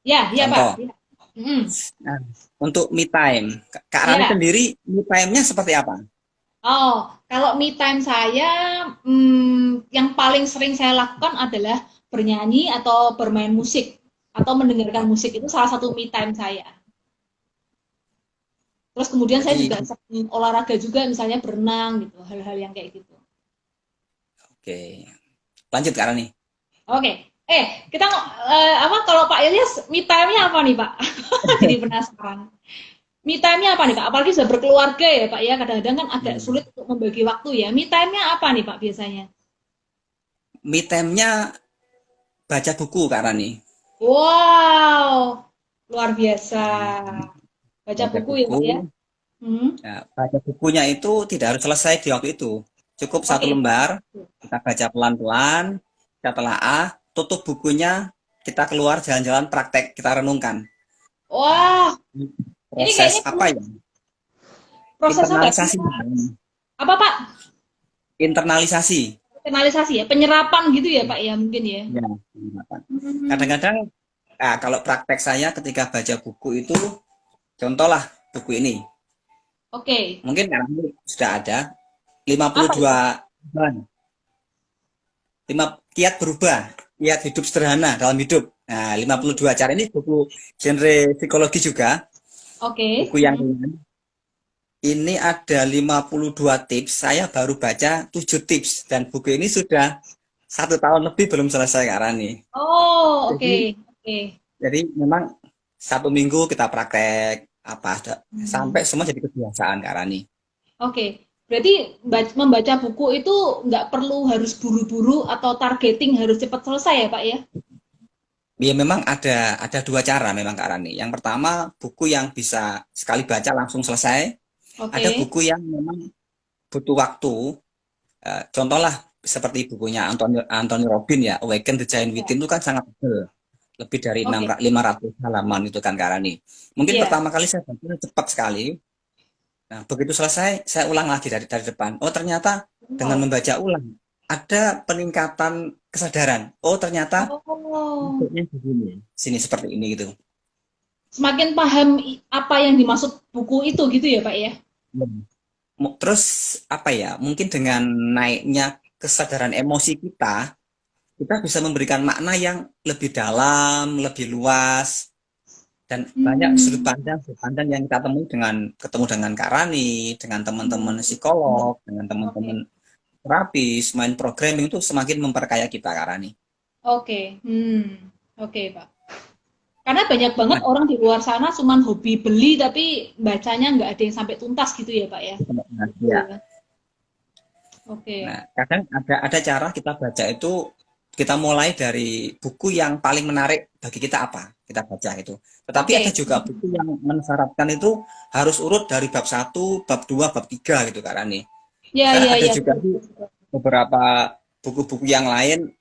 ya, ya Pak. Contoh. Ya. Mm, Nah, untuk me time, Kak Rani ya. sendiri me time-nya seperti apa? Oh, kalau me time saya yang paling sering saya lakukan adalah bernyanyi atau bermain musik atau mendengarkan musik itu salah satu me time saya. Terus kemudian saya Jadi, juga sering olahraga juga misalnya berenang gitu, hal-hal yang kayak gitu. oke. Lanjut Kak Rani. Oke. Kita apa kalau Pak Ilyas me time-nya apa nih, Pak? Jadi penasaran. Me time-nya apa nih, Pak? Apalagi sudah berkeluarga ya, Pak ya. Kadang-kadang kan agak Hmm. sulit untuk membagi waktu ya. Me time-nya apa nih, Pak, biasanya? Me time-nya baca buku Kak Rani. Wow, luar biasa. Baca Baca buku ya, buku. Pak ya. Hmm? Nah, baca bukunya itu tidak harus selesai di waktu itu. Cukup satu Oke. lembar, kita baca pelan-pelan, kita telaah, tutup bukunya, kita keluar jalan-jalan praktek, kita renungkan. Nah, Wah, ini ini proses kayaknya apa ya? proses apa? Internalisasi. Apa, Pak? Internalisasi. Internalisasi ya, penyerapan gitu ya, Pak ya, mungkin ya. Ya, Hmm. kadang-kadang kalau praktek saya ketika baca buku itu, contohlah buku ini, Oke. mungkin karena ini sudah ada Apa itu? 52 bahan, 5 kiat berubah, kiat hidup sederhana dalam hidup. Nah, 52 cara ini buku genre psikologi juga, Oke. buku yang ringan. Ini ada 52 tips, saya baru baca 7 tips dan buku ini sudah 1 tahun lebih belum selesai Kak Rani. Oh, Jadi oke. Oke. jadi memang satu minggu kita praktek apa Hmm. sampai semua jadi kebiasaan Kak Rani. Oke, berarti membaca buku itu nggak perlu harus buru-buru atau targeting harus cepat selesai ya Pak ya? Ya memang ada dua cara memang Kak Rani. Yang pertama buku yang bisa sekali baca langsung selesai. Ada Oke. buku yang memang butuh waktu. Contoh lah seperti bukunya Anthony Robin ya, Awaken the Giant Ya. Within itu kan sangat tebal. Lebih dari Oke. 500 halaman itu kan Kak Rani. Mungkin Iya. pertama kali saya baca cepat sekali. Nah, begitu selesai, saya ulang lagi dari depan. Oh, ternyata dengan Wow. membaca ulang ada peningkatan kesadaran. Oh, ternyata Oh, maksudnya begini. Sini seperti ini gitu. semakin paham apa yang dimaksud buku itu gitu ya Pak ya? Hmm. Terus apa ya? Mungkin dengan naiknya kesadaran emosi kita bisa memberikan makna yang lebih dalam, lebih luas, dan banyak Hmm. sudut pandang yang kita temui dengan ketemu dengan Kak Rani, dengan teman-teman Hmm. psikolog, dengan teman-teman Oke. terapis, main programming itu semakin memperkaya kita Kak Rani. Oke. Hmm. Oke Pak. Karena banyak banget Nah, orang di luar sana cuman hobi beli tapi bacanya nggak ada yang sampai tuntas gitu ya Pak ya? Gitu ya. ya. Oke. Nah, kadang ada cara kita baca itu kita mulai dari buku yang paling menarik bagi kita apa kita baca itu. Tetapi ada Oke. juga buku yang mensyaratkan itu harus urut dari bab satu, bab 2, bab 3 gitu Kak Rani. Ya, Karena ya, ada ya. juga Betul, betul. beberapa buku-buku yang lain.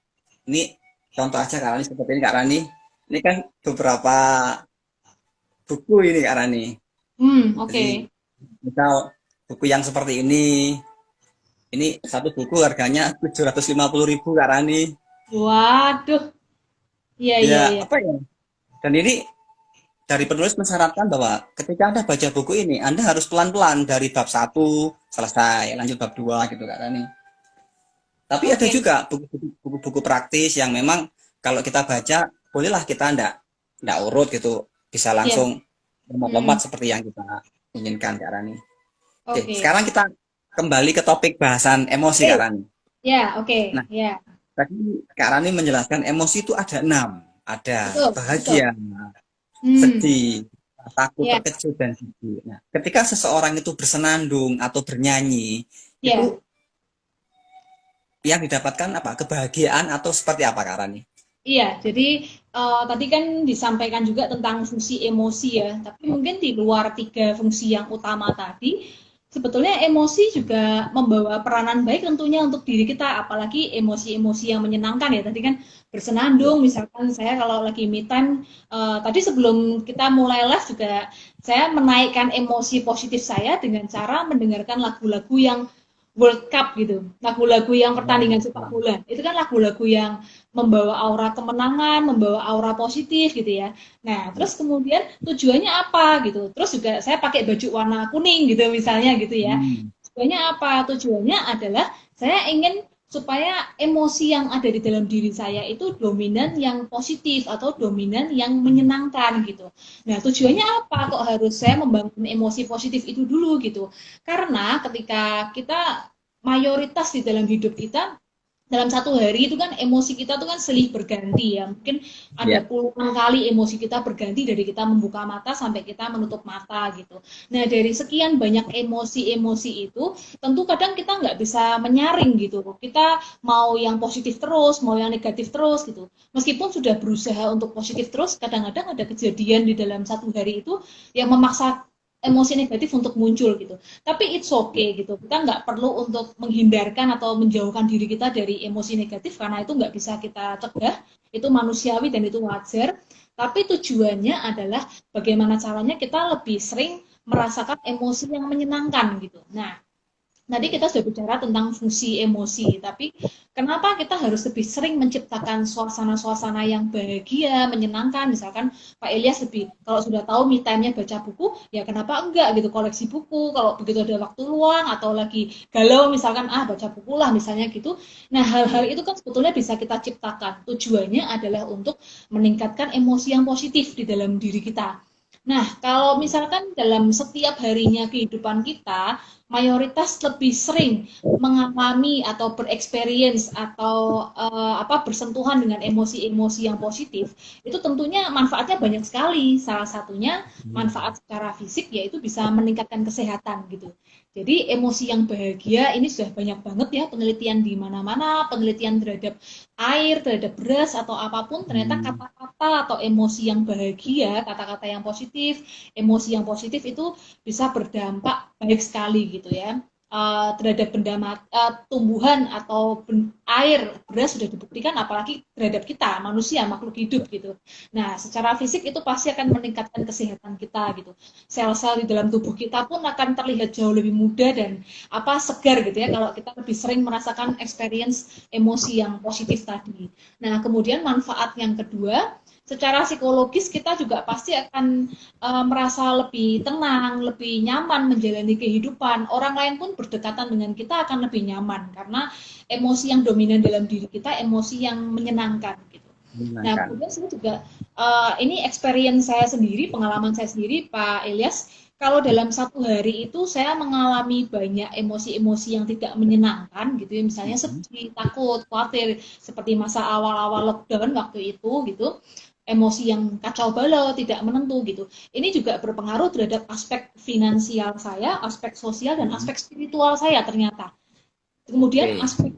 Ini contoh aja Kak Rani seperti ini Kak Rani. Ini kan beberapa buku ini Kak Rani. Jadi Oke. misal buku yang seperti ini satu buku harganya 750.000 Kak Rani. Waduh. Iya, Ya iya, iya. apa ya? Dan ini dari penulis mensyaratkan bahwa ketika Anda baca buku ini, Anda harus pelan-pelan dari bab satu selesai, lanjut bab 2 gitu Kak Rani. Tapi ada Oke. juga buku-buku praktis yang memang kalau kita baca, bolehlah kita ndak urut gitu, bisa Iya. langsung lompat-lompat Hmm. seperti yang kita inginkan Kak Rani. Oke, Oke. sekarang kita kembali ke topik bahasan emosi Kak Oke. Rani. Ya, oke. Nah, Ya. tadi Kak Rani menjelaskan emosi itu ada 6. Ada Betul, betul. bahagia, Hmm. sedih, takut, Ya. terkejut, dan sedih. Nah, ketika seseorang itu bersenandung atau bernyanyi, itu Ya. yang didapatkan apa? Kebahagiaan atau seperti apa Kak Rani? Iya, jadi tadi kan disampaikan juga tentang fungsi emosi ya, tapi mungkin di luar tiga fungsi yang utama tadi, sebetulnya emosi juga membawa peranan baik tentunya untuk diri kita, apalagi emosi-emosi yang menyenangkan ya. Tadi kan Ya. bersenandung, misalkan saya kalau lagi me time, tadi sebelum kita mulai live juga saya menaikkan emosi positif saya dengan cara mendengarkan lagu-lagu yang World Cup gitu, lagu-lagu yang pertandingan sepak bola. Itu kan lagu-lagu yang membawa aura kemenangan, membawa aura positif gitu ya. Nah, terus kemudian tujuannya apa gitu. Terus juga saya pakai baju warna kuning gitu misalnya gitu ya. Hmm. Tujuannya apa? Tujuannya adalah saya ingin supaya emosi yang ada di dalam diri saya itu dominan yang positif atau dominan yang menyenangkan gitu. Nah, tujuannya apa? Kok harus saya membangun emosi positif itu dulu gitu? Karena ketika kita mayoritas di dalam hidup kita dalam satu hari itu kan emosi kita tuh kan silih berganti ya. Mungkin ada Ya. puluhan kali emosi kita berganti dari kita membuka mata sampai kita menutup mata gitu. Nah dari sekian banyak emosi-emosi itu tentu kadang kita nggak bisa menyaring gitu. Kita mau yang positif terus, mau yang negatif terus gitu. Meskipun sudah berusaha untuk positif terus, kadang-kadang ada kejadian di dalam satu hari itu yang memaksa emosi negatif untuk muncul gitu. Tapi it's okay gitu. Kita nggak perlu untuk menghindarkan atau menjauhkan diri kita dari emosi negatif karena itu nggak bisa kita cegah. Itu manusiawi dan itu wajar. Tapi tujuannya adalah bagaimana caranya kita lebih sering merasakan emosi yang menyenangkan gitu. Nah, tadi kita sudah bicara tentang fungsi emosi, tapi kenapa kita harus lebih sering menciptakan suasana-suasana yang bahagia, menyenangkan? Misalkan Pak Ilyas lebih, kalau sudah tahu me time-nya baca buku, ya kenapa enggak gitu koleksi buku, kalau begitu ada waktu luang atau lagi galau misalkan baca buku lah misalnya gitu. Nah hal-hal itu kan sebetulnya bisa kita ciptakan. Tujuannya adalah untuk meningkatkan emosi yang positif di dalam diri kita. Nah, kalau misalkan dalam setiap harinya kehidupan kita, mayoritas lebih sering mengalami atau bereksperience atau bersentuhan dengan emosi-emosi yang positif, itu tentunya manfaatnya banyak sekali. Salah satunya manfaat secara fisik yaitu bisa meningkatkan kesehatan gitu. Jadi emosi yang bahagia ini sudah banyak banget ya penelitian di mana-mana, penelitian terhadap air, terhadap beras atau apapun, ternyata Hmm. kata-kata atau emosi yang bahagia, kata-kata yang positif, emosi yang positif itu bisa berdampak baik sekali gitu ya. Terhadap benda tumbuhan atau air beras sudah dibuktikan apalagi terhadap kita manusia makhluk hidup gitu. Nah secara fisik itu pasti akan meningkatkan kesehatan kita gitu. Sel-sel di dalam tubuh kita pun akan terlihat jauh lebih muda dan segar gitu ya kalau kita lebih sering merasakan experience emosi yang positif tadi. Nah kemudian manfaat yang kedua, secara psikologis kita juga pasti akan merasa lebih tenang, lebih nyaman menjalani kehidupan. Orang lain pun berdekatan dengan kita akan lebih nyaman karena emosi yang dominan dalam diri kita emosi yang menyenangkan gitu. Nah, Menyenangkan. kemudian saya juga ini experience saya sendiri, pengalaman saya sendiri, Pak Ilyas. Kalau dalam satu hari itu saya mengalami banyak emosi-emosi yang tidak menyenangkan gitu ya, misalnya Mhm. sedih, takut, khawatir, seperti masa awal-awal lockdown waktu itu gitu, emosi yang kacau balau, tidak menentu gitu. Ini juga berpengaruh terhadap aspek finansial saya, aspek sosial dan Mhm. aspek spiritual saya ternyata. Kemudian Oke. aspek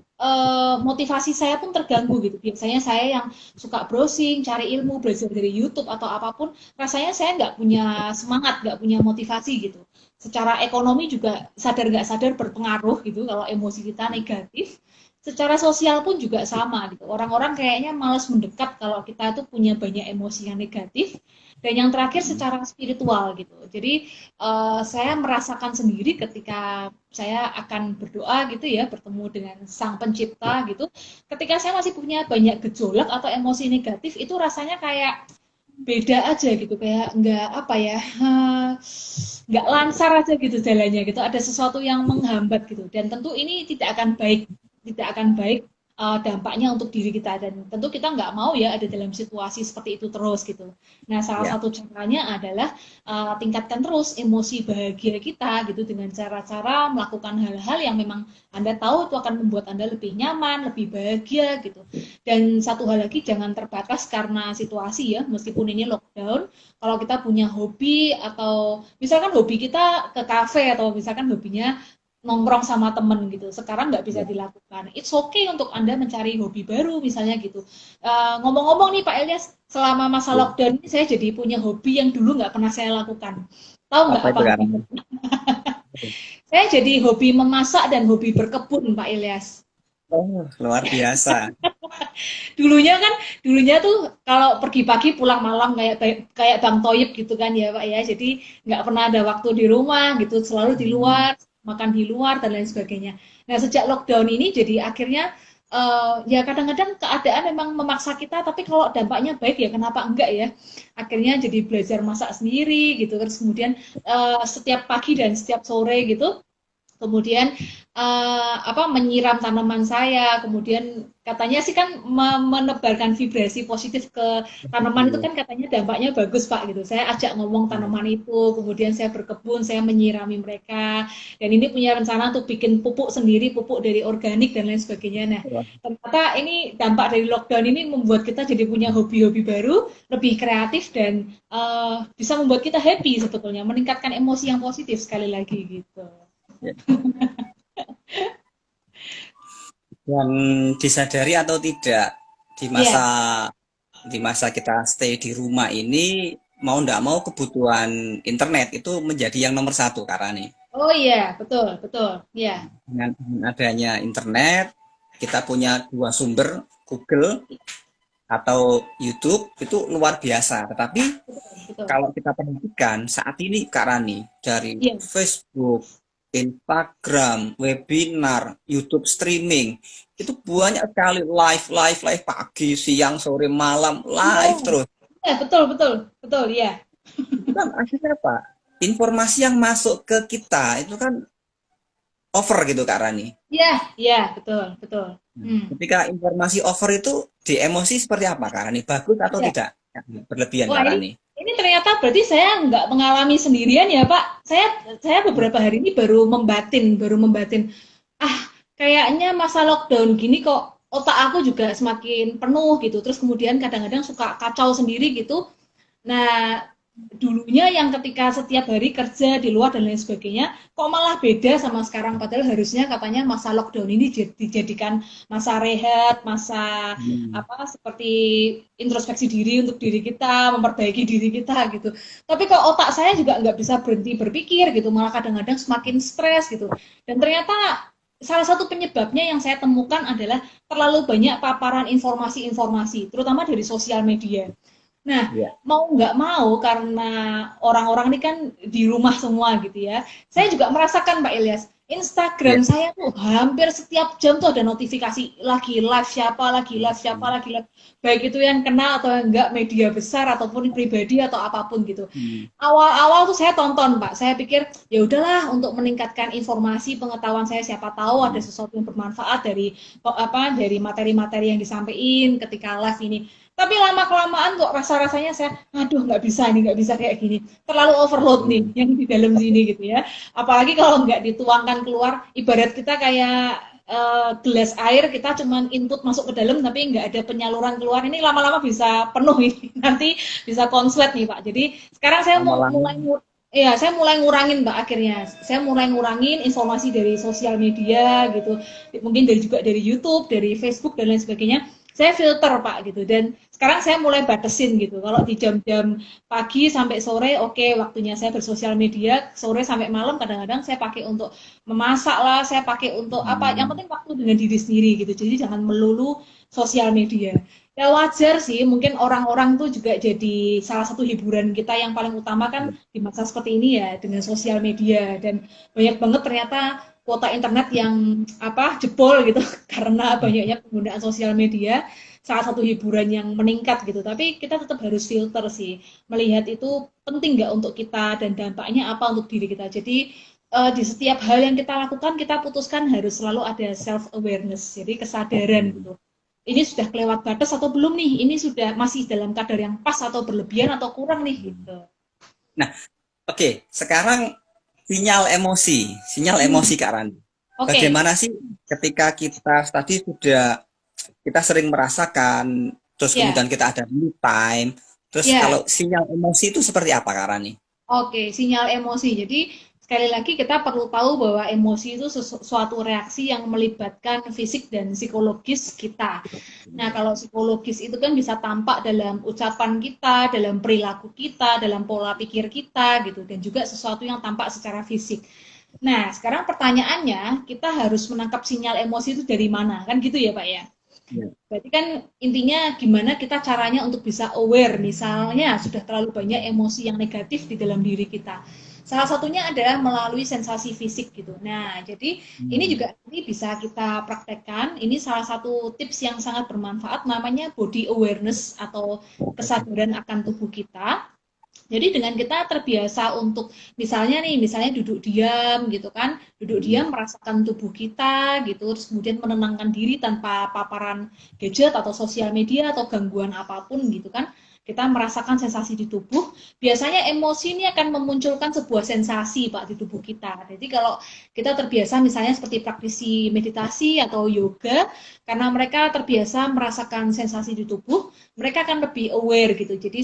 motivasi saya pun terganggu gitu. Biasanya saya yang suka browsing, cari ilmu, belajar dari YouTube atau apapun, rasanya saya nggak punya semangat, nggak punya motivasi gitu. Secara ekonomi juga sadar nggak sadar berpengaruh gitu kalau emosi kita negatif. Secara sosial pun juga sama gitu. Orang-orang kayaknya malas mendekat kalau kita tuh punya banyak emosi yang negatif. Dan yang terakhir Mhm. secara spiritual gitu. Jadi saya merasakan sendiri ketika saya akan berdoa gitu ya, bertemu dengan Sang Pencipta gitu. Ketika saya masih punya banyak gejolak atau emosi negatif, itu rasanya kayak beda aja gitu, kayak nggak nggak lancar aja gitu jalannya gitu. Ada sesuatu yang menghambat gitu. Dan tentu ini tidak akan baik dampaknya untuk diri kita dan tentu kita nggak mau ya ada dalam situasi seperti itu terus gitu. Nah, salah Ya. satu caranya adalah tingkatkan terus emosi bahagia kita gitu dengan cara-cara melakukan hal-hal yang memang Anda tahu itu akan membuat Anda lebih nyaman, lebih bahagia gitu. Dan satu hal lagi jangan terbatas karena situasi ya, meskipun ini lockdown, kalau kita punya hobi atau misalkan hobi kita ke kafe atau misalkan hobinya nongkrong sama temen gitu. Sekarang nggak bisa Ya. dilakukan. It's okay untuk Anda mencari hobi baru misalnya gitu. Ngomong-ngomong nih Pak Ilyas, selama masa Ya. lockdown ini saya jadi punya hobi yang dulu nggak pernah saya lakukan. Tahu nggak Apa apa itu kan? hobinya? Saya jadi hobi memasak dan hobi berkebun Pak Ilyas. Oh, luar biasa. Dulunya kan, dulunya tuh kalau pergi pagi pulang malam kayak kayak Bang Toyib gitu kan ya Pak ya. Jadi nggak pernah ada waktu di rumah gitu, selalu di Hmm. luar, makan di luar dan lain sebagainya. Nah sejak lockdown ini jadi akhirnya ya kadang-kadang keadaan memang memaksa kita, tapi kalau dampaknya baik ya kenapa enggak ya? Akhirnya jadi belajar masak sendiri gitu, terus kemudian setiap pagi dan setiap sore gitu kemudian menyiram tanaman saya, kemudian katanya sih kan menebarkan vibrasi positif ke tanaman itu kan katanya dampaknya bagus Pak gitu. Saya ajak ngomong tanaman itu, kemudian saya berkebun, saya menyirami mereka, dan ini punya rencana untuk bikin pupuk sendiri, pupuk dari organik dan lain sebagainya. Nah, ternyata ini dampak dari lockdown ini membuat kita jadi punya hobi-hobi baru, lebih kreatif dan bisa membuat kita happy sebetulnya, meningkatkan emosi yang positif sekali lagi gitu. Ya. Dan disadari atau tidak di masa Iya. di masa kita stay di rumah ini mau ndak mau kebutuhan internet itu menjadi yang nomor satu karena nih Oh iya, betul, betul. Iya, dengan adanya internet kita punya dua sumber Google atau YouTube itu luar biasa. Tetapi betul, betul. kalau kita perhatikan saat ini Kak Rani dari Iya, Facebook, Instagram, webinar, YouTube streaming itu banyak sekali live, live, live pagi, siang, sore, malam, iya, live terus. iya, betul, betul, betul, iya. Itu kan akhirnya apa? Informasi yang masuk ke kita itu kan over gitu Kak Rani. Iya, iya, betul, betul. Nah, Hmm. ketika informasi over itu di emosi seperti apa Kak Rani? Bagus atau Iya. tidak? Ya, berlebihan Wah, Kak ini Rani. Ini ternyata berarti saya nggak mengalami sendirian ya Pak. Saya beberapa hari ini baru membatin. Ah, kayaknya masa lockdown gini kok otak aku juga semakin penuh gitu. Terus kemudian kadang-kadang suka kacau sendiri gitu. Nah, dulunya yang ketika setiap hari kerja di luar dan lain sebagainya, kok malah beda sama sekarang. Padahal harusnya katanya masa lockdown ini dijadikan masa rehat, masa Hmm. apa seperti introspeksi diri untuk diri kita, memperbaiki diri kita gitu. Tapi kok otak saya juga nggak bisa berhenti berpikir gitu, malah kadang-kadang semakin stres gitu. Dan ternyata salah satu penyebabnya yang saya temukan adalah terlalu banyak paparan informasi-informasi, terutama dari sosial media. Nah, Ya. mau nggak mau karena orang-orang ini kan di rumah semua gitu ya. Saya juga merasakan Pak Ilyas, Ya. Instagram saya tuh hampir setiap jam tuh ada notifikasi lagi live siapa, lagi live siapa, Hmm. lagi live. Baik itu yang kenal atau yang enggak, media besar ataupun pribadi atau apapun gitu. Hmm. Awal-awal tuh saya tonton Pak, saya pikir ya udahlah untuk meningkatkan informasi pengetahuan saya siapa tahu ada Hmm. sesuatu yang bermanfaat dari apa dari materi-materi yang disampaikan ketika live ini. Tapi lama kelamaan kok rasa-rasanya saya, aduh nggak bisa nih, nggak bisa kayak gini. Terlalu overload nih Hmm. yang di dalam sini gitu ya. Apalagi kalau nggak dituangkan keluar, ibarat kita kayak gelas air kita cuman input masuk ke dalam tapi nggak ada penyaluran keluar, ini lama-lama bisa penuh ini nanti bisa konslet nih Pak. Jadi sekarang saya mau Lama-lama. mulai ya saya mulai ngurangin Mbak akhirnya. Saya mulai ngurangin informasi dari sosial media gitu. Mungkin dari juga dari YouTube, dari Facebook dan lain sebagainya. Saya filter Pak gitu. Dan sekarang saya mulai batasin gitu. Kalau di jam-jam pagi sampai sore, oke, waktunya saya bersosial media. Sore sampai malam kadang-kadang saya pakai untuk memasak lah, saya pakai untuk apa? Yang Hmm. penting waktu dengan diri sendiri gitu. Jadi jangan melulu sosial media. Ya wajar sih, mungkin orang-orang tuh juga jadi salah satu hiburan kita yang paling utama kan di masa seperti ini ya dengan sosial media, dan banyak banget ternyata kuota internet yang apa jebol gitu karena banyaknya penggunaan sosial media, salah satu hiburan yang meningkat gitu. Tapi kita tetap harus filter sih, melihat itu penting nggak untuk kita dan dampaknya apa untuk diri kita. Jadi di setiap hal yang kita lakukan kita putuskan harus selalu ada self awareness, jadi kesadaran Hmm. gitu. Ini sudah kelewat batas atau belum nih? Ini sudah masih dalam kadar yang pas atau berlebihan atau kurang nih Hmm. gitu. Nah, oke. Sekarang sinyal Hmm, emosi Kak Rani. oke. Bagaimana sih ketika kita tadi sudah kita sering merasakan, terus Ya, kemudian kita ada me time, terus ya. kalau sinyal emosi itu seperti apa Kak Rani? Oke, sinyal emosi. Jadi sekali lagi kita perlu tahu bahwa emosi itu suatu reaksi yang melibatkan fisik dan psikologis kita. Nah, kalau psikologis itu kan bisa tampak dalam ucapan kita, dalam perilaku kita, dalam pola pikir kita gitu, dan juga sesuatu yang tampak secara fisik. Nah, sekarang pertanyaannya, kita harus menangkap sinyal emosi itu dari mana? Kan gitu ya, Pak ya? Ya. Berarti kan intinya gimana kita caranya untuk bisa aware, misalnya sudah terlalu banyak emosi yang negatif di dalam diri kita. Salah satunya adalah melalui sensasi fisik gitu. Nah, jadi ini Hmm. juga nanti bisa kita praktekkan. Ini salah satu tips yang sangat bermanfaat, namanya body awareness atau kesadaran akan tubuh kita. Jadi dengan kita terbiasa untuk misalnya nih, misalnya duduk diam gitu kan, duduk diam Hmm. merasakan tubuh kita gitu, terus kemudian menenangkan diri tanpa paparan gadget atau sosial media atau gangguan apapun gitu kan. Kita merasakan sensasi di tubuh, biasanya emosi ini akan memunculkan sebuah sensasi Pak di tubuh kita. Jadi kalau kita terbiasa misalnya seperti praktisi meditasi atau yoga, karena mereka terbiasa merasakan sensasi di tubuh, mereka akan lebih aware gitu. Jadi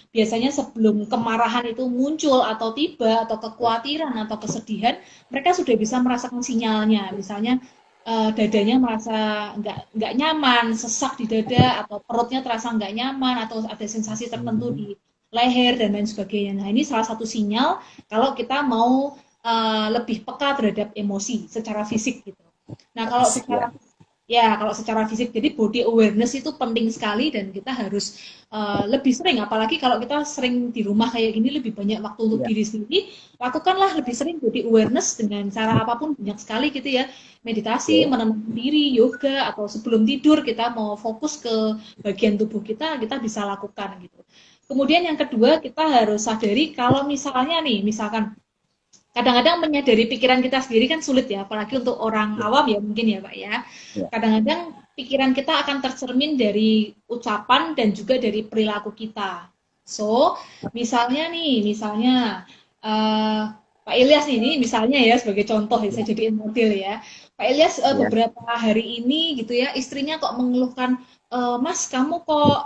biasanya sebelum kemarahan itu muncul atau tiba atau kekhawatiran atau kesedihan, mereka sudah bisa merasakan sinyalnya. Misalnya dadanya merasa nggak nyaman, sesak di dada atau perutnya terasa nggak nyaman atau ada sensasi tertentu Hmm. di leher dan lain sebagainya. Nah ini salah satu sinyal kalau kita mau lebih peka terhadap emosi secara fisik gitu. Nah kalau Fisik ya. secara Ya, kalau secara fisik, jadi body awareness itu penting sekali dan kita harus lebih sering, apalagi kalau kita sering di rumah kayak gini, lebih banyak waktu untuk Ya. diri sendiri, lakukanlah lebih sering body awareness dengan cara apapun, banyak sekali gitu ya, meditasi, Oke. menenangkan diri, yoga, atau sebelum tidur kita mau fokus ke bagian tubuh kita bisa lakukan gitu. Kemudian yang kedua, kita harus sadari kalau misalnya nih, misalkan kadang-kadang menyadari pikiran kita sendiri kan sulit ya, apalagi untuk orang Ya. awam ya mungkin ya Pak ya. Ya. Kadang-kadang pikiran kita akan tercermin dari ucapan dan juga dari perilaku kita. So, misalnya eh, Pak Ilyas ini misalnya ya sebagai contoh ya, saya Ya, jadiin model ya. Pak Ilyas ya. beberapa hari ini gitu ya, istrinya kok mengeluhkan, Mas kamu kok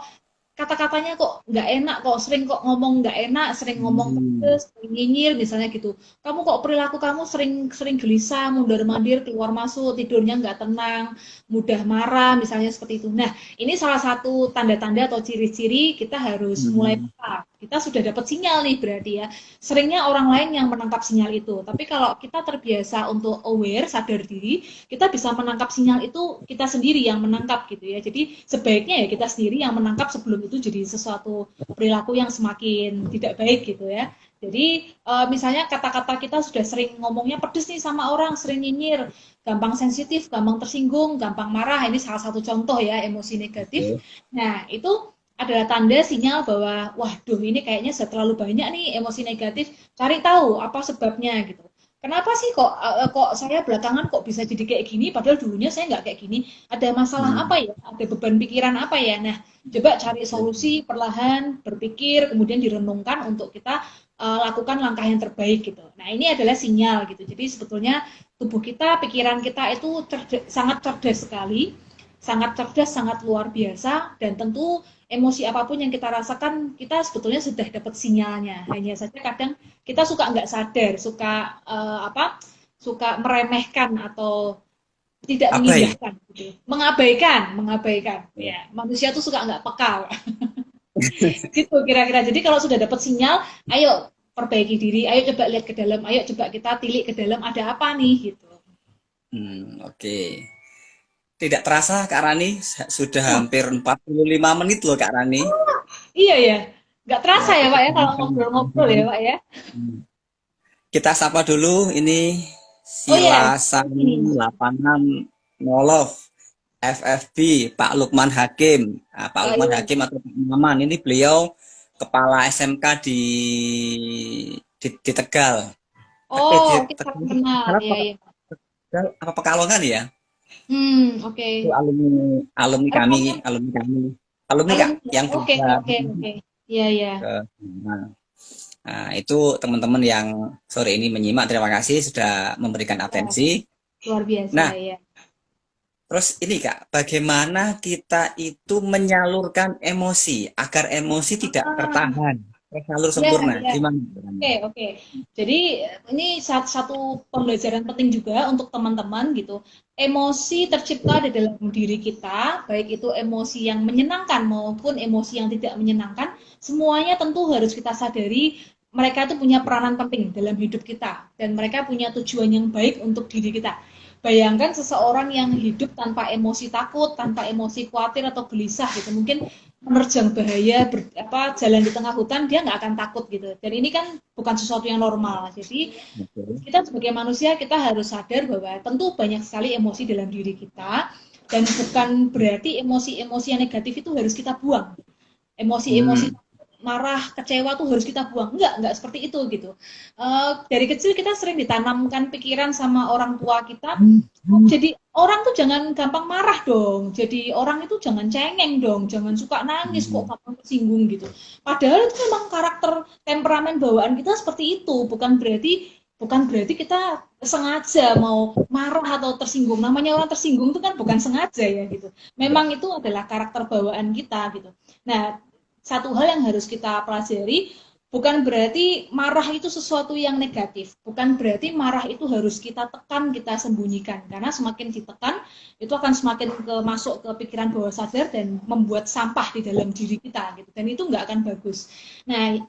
kata-katanya kok nggak enak, kok sering kok ngomong nggak enak, sering ngomong Hmm. pedes, sering nyinyir misalnya gitu. Kamu kok perilaku kamu sering sering gelisah, mondar-mandir, keluar masuk, tidurnya nggak tenang, mudah marah, misalnya seperti itu. Nah, ini salah satu tanda-tanda atau ciri-ciri kita harus mulai Hmm. peka. Kita sudah dapat sinyal nih berarti ya. Seringnya orang lain yang menangkap sinyal itu. Tapi kalau kita terbiasa untuk aware, sadar diri, kita bisa menangkap sinyal itu kita sendiri yang menangkap gitu ya. Jadi sebaiknya ya kita sendiri yang menangkap sebelum itu jadi sesuatu perilaku yang semakin tidak baik gitu ya. Jadi misalnya kata-kata kita sudah sering ngomongnya pedes nih sama orang, sering nyinyir, gampang sensitif, gampang tersinggung, gampang marah. Ini salah satu contoh ya emosi negatif. Oke. Nah, itu adalah tanda sinyal bahwa, waduh ini kayaknya sudah terlalu banyak nih emosi negatif, cari tahu apa sebabnya gitu. Kenapa sih kok saya belakangan kok bisa jadi kayak gini, padahal dulunya saya nggak kayak gini. Ada masalah Hmm. apa ya? Ada beban pikiran apa ya? Nah, coba cari Ya. solusi perlahan, berpikir, kemudian direnungkan untuk kita lakukan langkah yang terbaik gitu. Nah, ini adalah sinyal gitu. Jadi sebetulnya tubuh kita, pikiran kita itu sangat cerdas sekali, sangat cerdas, sangat luar biasa, dan tentu emosi apapun yang kita rasakan, kita sebetulnya sudah dapat sinyalnya. Hanya saja kadang kita suka nggak sadar, suka suka meremehkan atau tidak Abai. mengindahkan, gitu. Mengabaikan. Ya, manusia tuh suka nggak peka, gitu kira-kira. Jadi kalau sudah dapat sinyal, ayo perbaiki diri, ayo coba lihat ke dalam, ayo coba kita tilik ke dalam, ada apa nih, gitu. Oke. Tidak terasa Kak Rani, sudah Wah, hampir 45 menit loh Kak Rani. iya ya, nggak Ya, terasa ya Pak ya kalau kebanyakan. ngobrol-ngobrol ya Pak ya. Kita sapa dulu ini Oh iya, Silasani ini. 86 Nolov FFB Pak Lukman Hakim. Nah, Pak Oh Lukman iya. Hakim atau Pak Maman ini beliau kepala SMK di Tegal. Di Oh, kita Tegal, kenal, Tegal ya ya. Tegal apa Pekalongan ya? Oke. Itu alumni alumni kami, Rupanya alumni kami. Alumni Kak alumni. yang Oke, juga oke, oke. Iya, iya. ke nah, nah, itu teman-teman yang sore ini menyimak, terima kasih sudah memberikan Ya, atensi. luar biasa Nah, ya. terus ini Kak, bagaimana kita itu menyalurkan emosi agar emosi tidak Ah, tertahan, tersalur ya, sempurna? ya. Gimana? Oke, oke. Jadi ini satu pembelajaran penting juga untuk teman-teman gitu. Emosi tercipta di dalam diri kita, baik itu emosi yang menyenangkan maupun emosi yang tidak menyenangkan, semuanya tentu harus kita sadari mereka itu punya peranan penting dalam hidup kita dan mereka punya tujuan yang baik untuk diri kita. Bayangkan seseorang yang hidup tanpa emosi takut, tanpa emosi khawatir atau gelisah gitu, mungkin menerjang bahaya jalan di tengah hutan dia nggak akan takut gitu. Dan ini kan bukan sesuatu yang normal. Jadi Oke. kita sebagai manusia kita harus sadar bahwa tentu banyak sekali emosi dalam diri kita dan bukan berarti emosi-emosi yang negatif itu harus kita buang. Emosi-emosi Hmm. marah, kecewa tuh harus kita buang. Enggak seperti itu gitu. Dari kecil kita sering ditanamkan pikiran sama orang tua kita, oh, jadi orang tuh jangan gampang marah dong. Jadi orang itu jangan cengeng dong, jangan suka nangis kok Hmm. gampang tersinggung gitu. Padahal itu memang karakter temperamen bawaan kita seperti itu, bukan berarti kita sengaja mau marah atau tersinggung. Namanya orang tersinggung itu kan bukan sengaja ya gitu. Ya. Memang itu adalah karakter bawaan kita gitu. Nah, satu hal yang harus kita pelajari, bukan berarti marah itu sesuatu yang negatif. Bukan berarti marah itu harus kita tekan, kita sembunyikan. Karena semakin ditekan, itu akan semakin masuk ke pikiran bawah sadar dan membuat sampah di dalam diri kita. Gitu. Dan itu nggak akan bagus. Nah,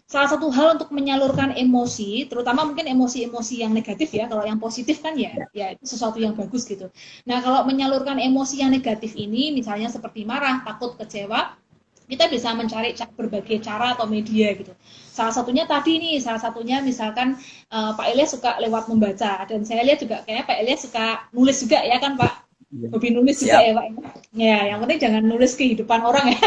salah satu hal untuk menyalurkan emosi, terutama mungkin emosi-emosi yang negatif ya, kalau yang positif kan ya itu sesuatu yang bagus gitu. Nah, kalau menyalurkan emosi yang negatif ini, misalnya seperti marah, takut, kecewa, kita bisa mencari berbagai cara atau media gitu. Salah satunya misalkan Pak Ilyas suka lewat membaca dan saya lihat juga kayaknya Pak Ilyas suka nulis juga ya kan Pak, Iya. hobi nulis juga Siap. ya Pak. Ya, yang penting jangan nulis kehidupan orang ya.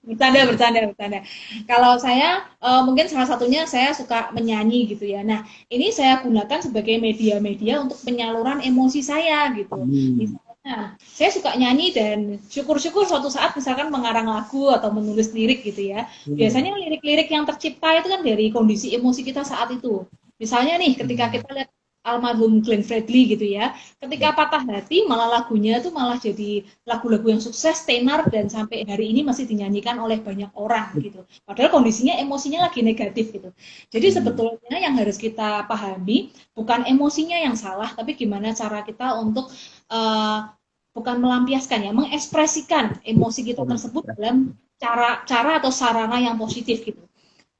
Bercanda. Kalau saya mungkin salah satunya saya suka menyanyi gitu ya. Nah, ini saya gunakan sebagai media-media untuk penyaluran emosi saya gitu. Hmm. Nah, saya suka nyanyi dan syukur-syukur suatu saat misalkan mengarang lagu atau menulis lirik gitu ya. Hmm. Biasanya lirik-lirik yang tercipta itu kan dari kondisi emosi kita saat itu. Misalnya nih, ketika Hmm. kita lihat almarhum Glenn Fredly gitu ya, ketika patah hati malah lagunya tuh malah jadi lagu-lagu yang sukses, tenar dan sampai hari ini masih dinyanyikan oleh banyak orang gitu. Padahal kondisinya emosinya lagi negatif gitu. Jadi Hmm. sebetulnya yang harus kita pahami bukan emosinya yang salah, tapi gimana cara kita untuk uh, bukan melampiaskan ya, mengekspresikan emosi kita tersebut dalam cara atau sarana yang positif gitu.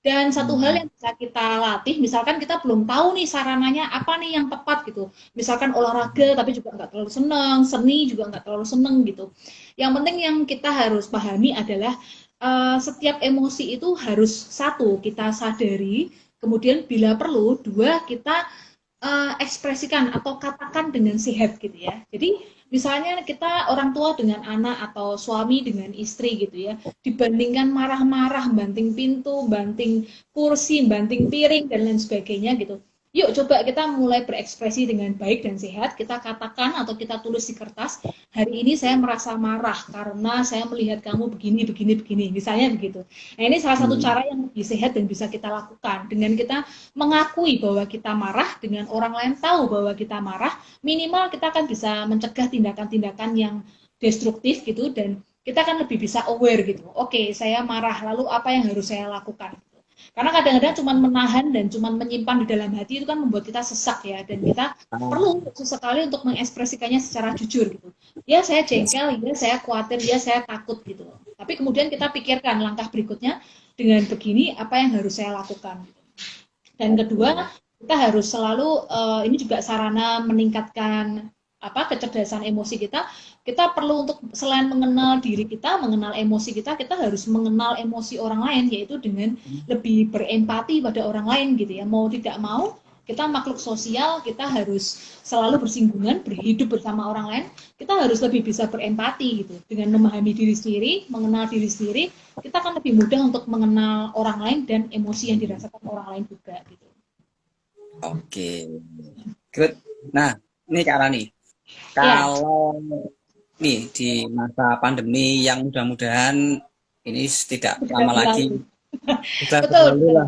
Dan satu hal Hmm. yang bisa kita latih, misalkan kita belum tahu nih sarananya apa nih yang tepat gitu. Misalkan olahraga tapi juga nggak terlalu seneng, seni juga nggak terlalu seneng gitu. Yang penting yang kita harus pahami adalah setiap emosi itu harus satu kita sadari, kemudian bila perlu dua kita ekspresikan atau katakan dengan sehat gitu ya. Jadi misalnya kita orang tua dengan anak atau suami dengan istri gitu ya, dibandingkan marah-marah, banting pintu, banting kursi, banting piring dan lain sebagainya gitu. Yuk coba kita mulai berekspresi dengan baik dan sehat. Kita katakan atau kita tulis di kertas, hari ini saya merasa marah karena saya melihat kamu begini, begini, begini. Misalnya begitu. Nah ini salah satu Hmm. cara yang lebih sehat dan bisa kita lakukan. Dengan kita mengakui bahwa kita marah, dengan orang lain tahu bahwa kita marah, minimal kita akan bisa mencegah tindakan-tindakan yang destruktif gitu dan kita akan lebih bisa aware gitu. Oke, saya marah, lalu apa yang harus saya lakukan? Karena kadang-kadang cuma menahan dan cuma menyimpan di dalam hati itu kan membuat kita sesak ya dan kita Ah, perlu sesekali untuk mengekspresikannya secara jujur gitu. Ya saya jengkel, ya saya khawatir, ya saya takut gitu. Tapi kemudian kita pikirkan langkah berikutnya dengan begini apa yang harus saya lakukan. Dan oke. kedua, kita harus selalu ini juga sarana meningkatkan apa kecerdasan emosi kita. Kita perlu untuk selain mengenal diri kita, mengenal emosi kita, kita harus mengenal emosi orang lain yaitu dengan lebih berempati pada orang lain gitu ya. Mau tidak mau kita makhluk sosial, kita harus selalu bersinggungan, berhidup bersama orang lain, kita harus lebih bisa berempati gitu. Dengan memahami diri sendiri, mengenal diri sendiri, kita akan lebih mudah untuk mengenal orang lain dan emosi yang dirasakan orang lain juga gitu. Oke. Good. Nah, ini Kak Rani, Ya, kalau nih di masa pandemi yang mudah-mudahan ini tidak sudah lama lagi, berlalu. sudah Betul, berlalu betul. lah,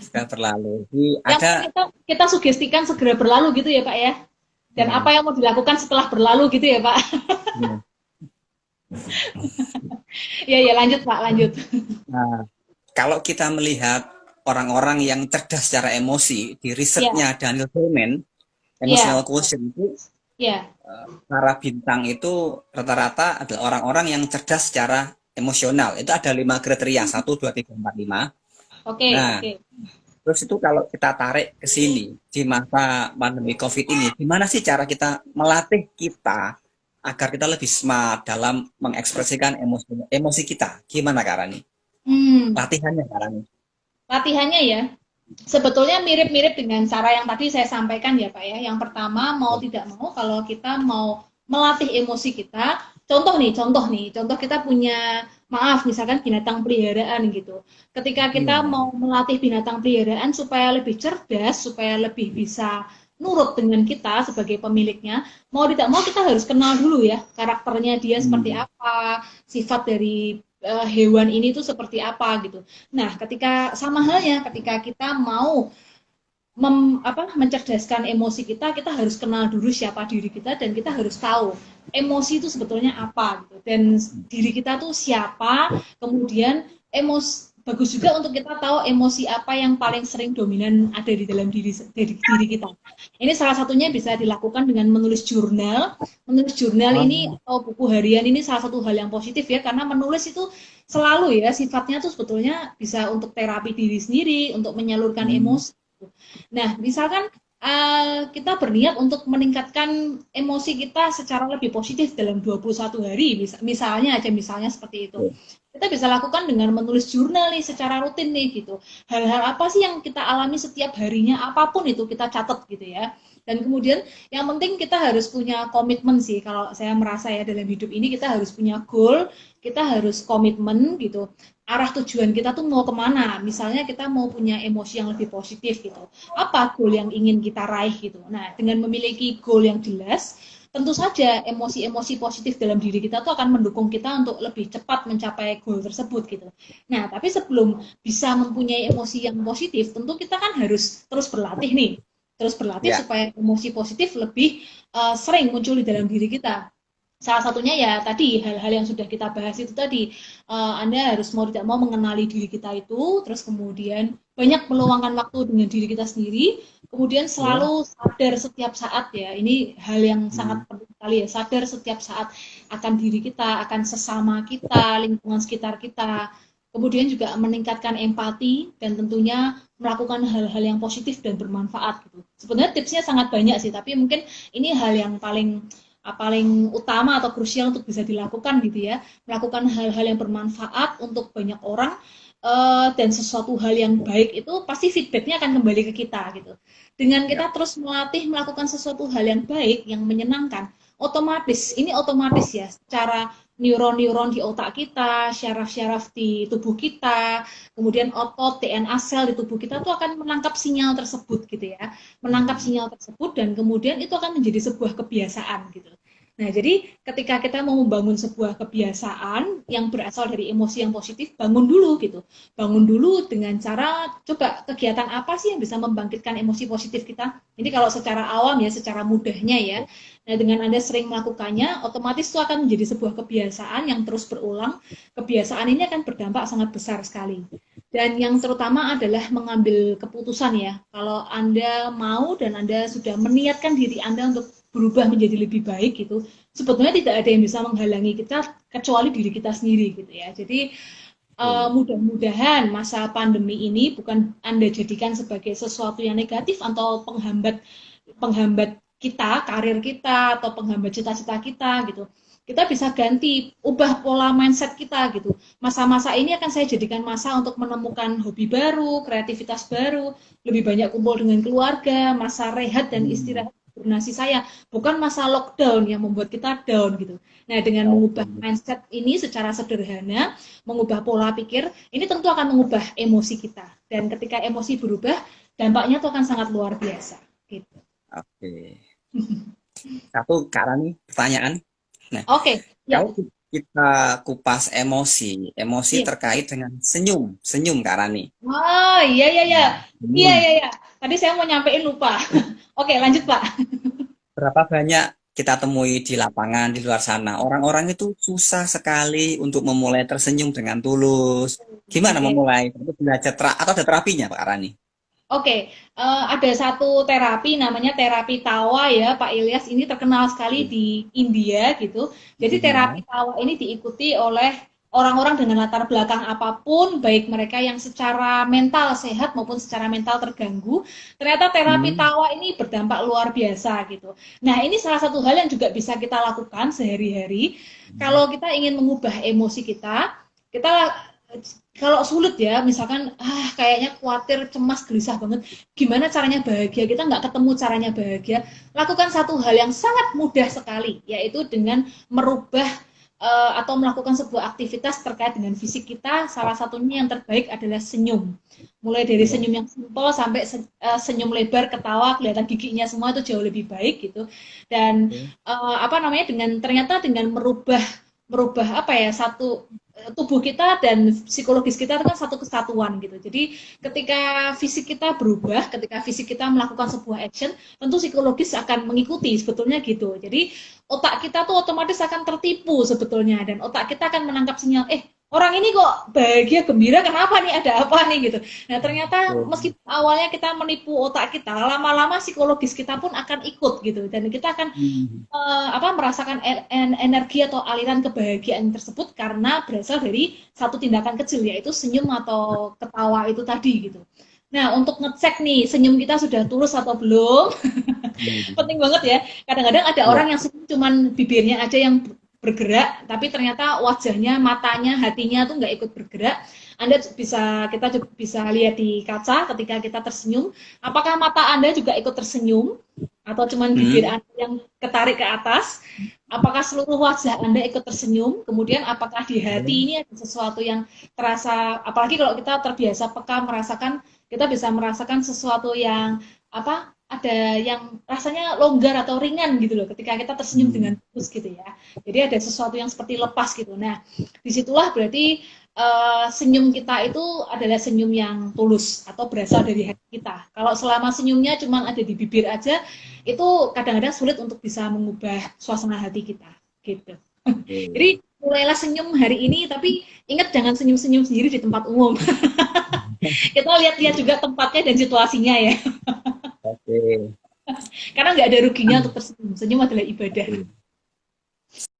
sudah berlalu. Jadi Yang ada, penting kita sugestikan segera berlalu gitu ya Pak ya. Dan ya, apa yang mau dilakukan setelah berlalu gitu ya Pak. ya. Ya ya lanjut Pak, lanjut. Nah, kalau kita melihat orang-orang yang cerdas secara emosi, di Ya, risetnya Daniel Goleman, emotional ya, quotient itu, ya. para bintang itu rata-rata adalah orang-orang yang cerdas secara emosional. Itu ada 5 kriteria, 1, 2, 3, 4, 5. Oke, Nah, oke. terus itu kalau kita tarik ke sini di masa pandemi COVID ini, gimana sih cara kita melatih kita agar kita lebih smart dalam mengekspresikan emosi emosi kita? Gimana Kak Rani? Hmm, Latihannya Kak Rani? latihannya ya. Sebetulnya mirip-mirip dengan cara yang tadi saya sampaikan ya Pak ya. Yang pertama mau tidak mau kalau kita mau melatih emosi kita, contoh kita punya maaf misalkan binatang peliharaan gitu. Ketika kita Hmm. mau melatih binatang peliharaan supaya lebih cerdas, supaya lebih bisa nurut dengan kita sebagai pemiliknya, mau tidak mau kita harus kenal dulu ya karakternya dia seperti Hmm. apa, sifat dari hewan ini tuh seperti apa gitu. Nah, ketika sama halnya ketika kita mau mencerdaskan emosi kita, kita harus kenal dulu siapa diri kita dan kita harus tahu emosi itu sebetulnya apa gitu. Dan diri kita tuh siapa, kemudian emosi bagus juga untuk kita tahu emosi apa yang paling sering dominan ada di dalam diri kita. Ini salah satunya bisa dilakukan dengan menulis jurnal. Menulis jurnal ini Oh. atau buku harian ini salah satu hal yang positif ya karena menulis itu selalu ya sifatnya tuh sebetulnya bisa untuk terapi diri sendiri, untuk menyalurkan Hmm. emosi. Nah, misalkan kita berniat untuk meningkatkan emosi kita secara lebih positif dalam 21 hari, misalnya aja misalnya seperti itu. Kita bisa lakukan dengan menulis jurnal nih secara rutin nih gitu. Hal-hal apa sih yang kita alami setiap harinya, apapun itu kita catat gitu ya. Dan kemudian yang penting kita harus punya komitmen sih kalau saya merasa ya dalam hidup ini kita harus punya goal, kita harus komitmen gitu. Arah tujuan kita tuh mau kemana? Misalnya kita mau punya emosi yang lebih positif gitu. Apa goal yang ingin kita raih gitu. Nah, dengan memiliki goal yang jelas, tentu saja emosi-emosi positif dalam diri kita tuh akan mendukung kita untuk lebih cepat mencapai goal tersebut gitu. Nah, tapi sebelum bisa mempunyai emosi yang positif, tentu kita kan harus terus berlatih nih. Terus berlatih Ya. supaya emosi positif lebih sering muncul di dalam diri kita. Salah satunya ya tadi hal-hal yang sudah kita bahas itu tadi, Anda harus mau tidak mau mengenali diri kita itu, terus kemudian banyak meluangkan waktu dengan diri kita sendiri, kemudian Ya. selalu sadar setiap saat ya, ini hal yang Hmm. sangat penting sekali ya, sadar setiap saat akan diri kita, akan sesama kita, lingkungan sekitar kita, kemudian juga meningkatkan empati dan tentunya melakukan hal-hal yang positif dan bermanfaat gitu. Sebenarnya tipsnya sangat banyak sih, tapi mungkin ini hal yang paling utama atau krusial untuk bisa dilakukan gitu ya, melakukan hal-hal yang bermanfaat untuk banyak orang, dan sesuatu hal yang baik itu pasti feedbacknya akan kembali ke kita gitu. Dengan Ya. kita terus melatih melakukan sesuatu hal yang baik, yang menyenangkan, otomatis ya, secara neuron-neuron di otak kita, syaraf-syaraf di tubuh kita, kemudian otot, DNA sel di tubuh kita tuh akan menangkap sinyal tersebut gitu ya, menangkap Hmm. sinyal tersebut dan kemudian itu akan menjadi sebuah kebiasaan gitu. Nah, jadi ketika kita mau membangun sebuah kebiasaan yang berasal dari emosi yang positif, bangun dulu gitu. Bangun dulu dengan cara coba kegiatan apa sih yang bisa membangkitkan emosi positif kita. Ini kalau secara awam ya, secara mudahnya ya. Nah, dengan Anda sering melakukannya, otomatis itu akan menjadi sebuah kebiasaan yang terus berulang. Kebiasaan ini akan berdampak sangat besar sekali. Dan yang terutama adalah mengambil keputusan ya. Kalau Anda mau dan Anda sudah meniatkan diri Anda untuk berubah menjadi lebih baik gitu, sebetulnya tidak ada yang bisa menghalangi kita kecuali diri kita sendiri gitu ya. Jadi Oke. mudah-mudahan masa pandemi ini bukan Anda jadikan sebagai sesuatu yang negatif atau penghambat penghambat kita, karir kita atau penghambat cita-cita kita gitu. Kita bisa ganti, ubah pola mindset kita gitu. Masa-masa ini akan saya jadikan masa untuk menemukan hobi baru, kreativitas baru, lebih banyak kumpul dengan keluarga, masa rehat dan Hmm. istirahat hibernasi saya, bukan masa lockdown yang membuat kita down gitu. Nah, dengan mengubah Oke. mindset ini secara sederhana, mengubah pola pikir, ini tentu akan mengubah emosi kita. Dan ketika emosi berubah, dampaknya itu akan sangat luar biasa. Gitu. Oke. Satu Kak nih pertanyaan. Nah, Oke, kalau ya, kita kupas emosi, emosi iya. terkait dengan senyum, senyum Kak Rani. Oh, iya, iya, iya. Iya, Senyum. iya, iya. Tadi saya mau nyampein lupa. Oke, lanjut, Pak. Berapa banyak kita temui di lapangan di luar sana, orang-orang itu susah sekali untuk memulai tersenyum dengan tulus. Gimana Oke. memulai? Itu belajar atau ada terapinya Pak Rani? Oke, ada satu terapi namanya terapi tawa ya, Pak Ilyas. Ini terkenal sekali di India gitu. Jadi terapi Ya. tawa ini diikuti oleh orang-orang dengan latar belakang apapun, baik mereka yang secara mental sehat maupun secara mental terganggu. Ternyata terapi Hmm. tawa ini berdampak luar biasa gitu. Nah, ini salah satu hal yang juga bisa kita lakukan sehari-hari. Kalau kita ingin mengubah emosi kita kalau sulit ya, misalkan kayaknya khawatir, cemas, gelisah banget, gimana caranya bahagia? Kita nggak ketemu caranya bahagia. Lakukan satu hal yang sangat mudah sekali, yaitu dengan merubah atau melakukan sebuah aktivitas terkait dengan fisik kita. Salah satunya yang terbaik adalah senyum. Mulai dari Senyum. senyum yang simpel sampai senyum lebar, ketawa, kelihatan giginya semua itu jauh lebih baik gitu. Dan Oke. apa namanya ternyata dengan merubah merubah apa ya satu tubuh kita dan psikologis kita itu kan satu kesatuan gitu. Jadi ketika fisik kita berubah, ketika fisik kita melakukan sebuah action, tentu psikologis akan mengikuti sebetulnya gitu. Jadi otak kita tuh otomatis akan tertipu sebetulnya dan otak kita akan menangkap sinyal, orang ini kok bahagia gembira, kenapa nih, ada apa nih gitu. Nah ternyata Oke. meskipun awalnya kita menipu otak kita, lama-lama psikologis kita pun akan ikut gitu dan kita akan Hmm. merasakan energi atau aliran kebahagiaan tersebut karena berasal dari satu tindakan kecil yaitu senyum atau ketawa itu tadi gitu. Nah, untuk ngecek nih senyum kita sudah tulus atau belum, penting banget ya. Kadang-kadang ada Ya. orang yang senyum cuman bibirnya aja yang bergerak, tapi ternyata wajahnya, matanya, hatinya tuh nggak ikut bergerak. Kita juga bisa lihat di kaca ketika kita tersenyum, apakah mata Anda juga ikut tersenyum atau cuman bibir Hmm. Anda yang ketarik ke atas? Apakah seluruh wajah Anda ikut tersenyum? Kemudian apakah di hati ini ada sesuatu yang terasa, apalagi kalau kita terbiasa peka merasakan, kita bisa merasakan sesuatu yang apa ada yang rasanya longgar atau ringan gitu loh ketika kita tersenyum dengan tulus gitu ya. Jadi ada sesuatu yang seperti lepas gitu. Nah, disitulah berarti senyum kita itu adalah senyum yang tulus atau berasal dari hati kita. Kalau selama senyumnya cuma ada di bibir aja, itu kadang-kadang sulit untuk bisa mengubah suasana hati kita gitu. Oke. Jadi mulailah senyum hari ini, tapi ingat jangan senyum-senyum sendiri di tempat umum. Kita lihat-lihat juga tempatnya dan situasinya ya. Oke. Karena nggak ada ruginya untuk tersenyum. Senyum adalah ibadah.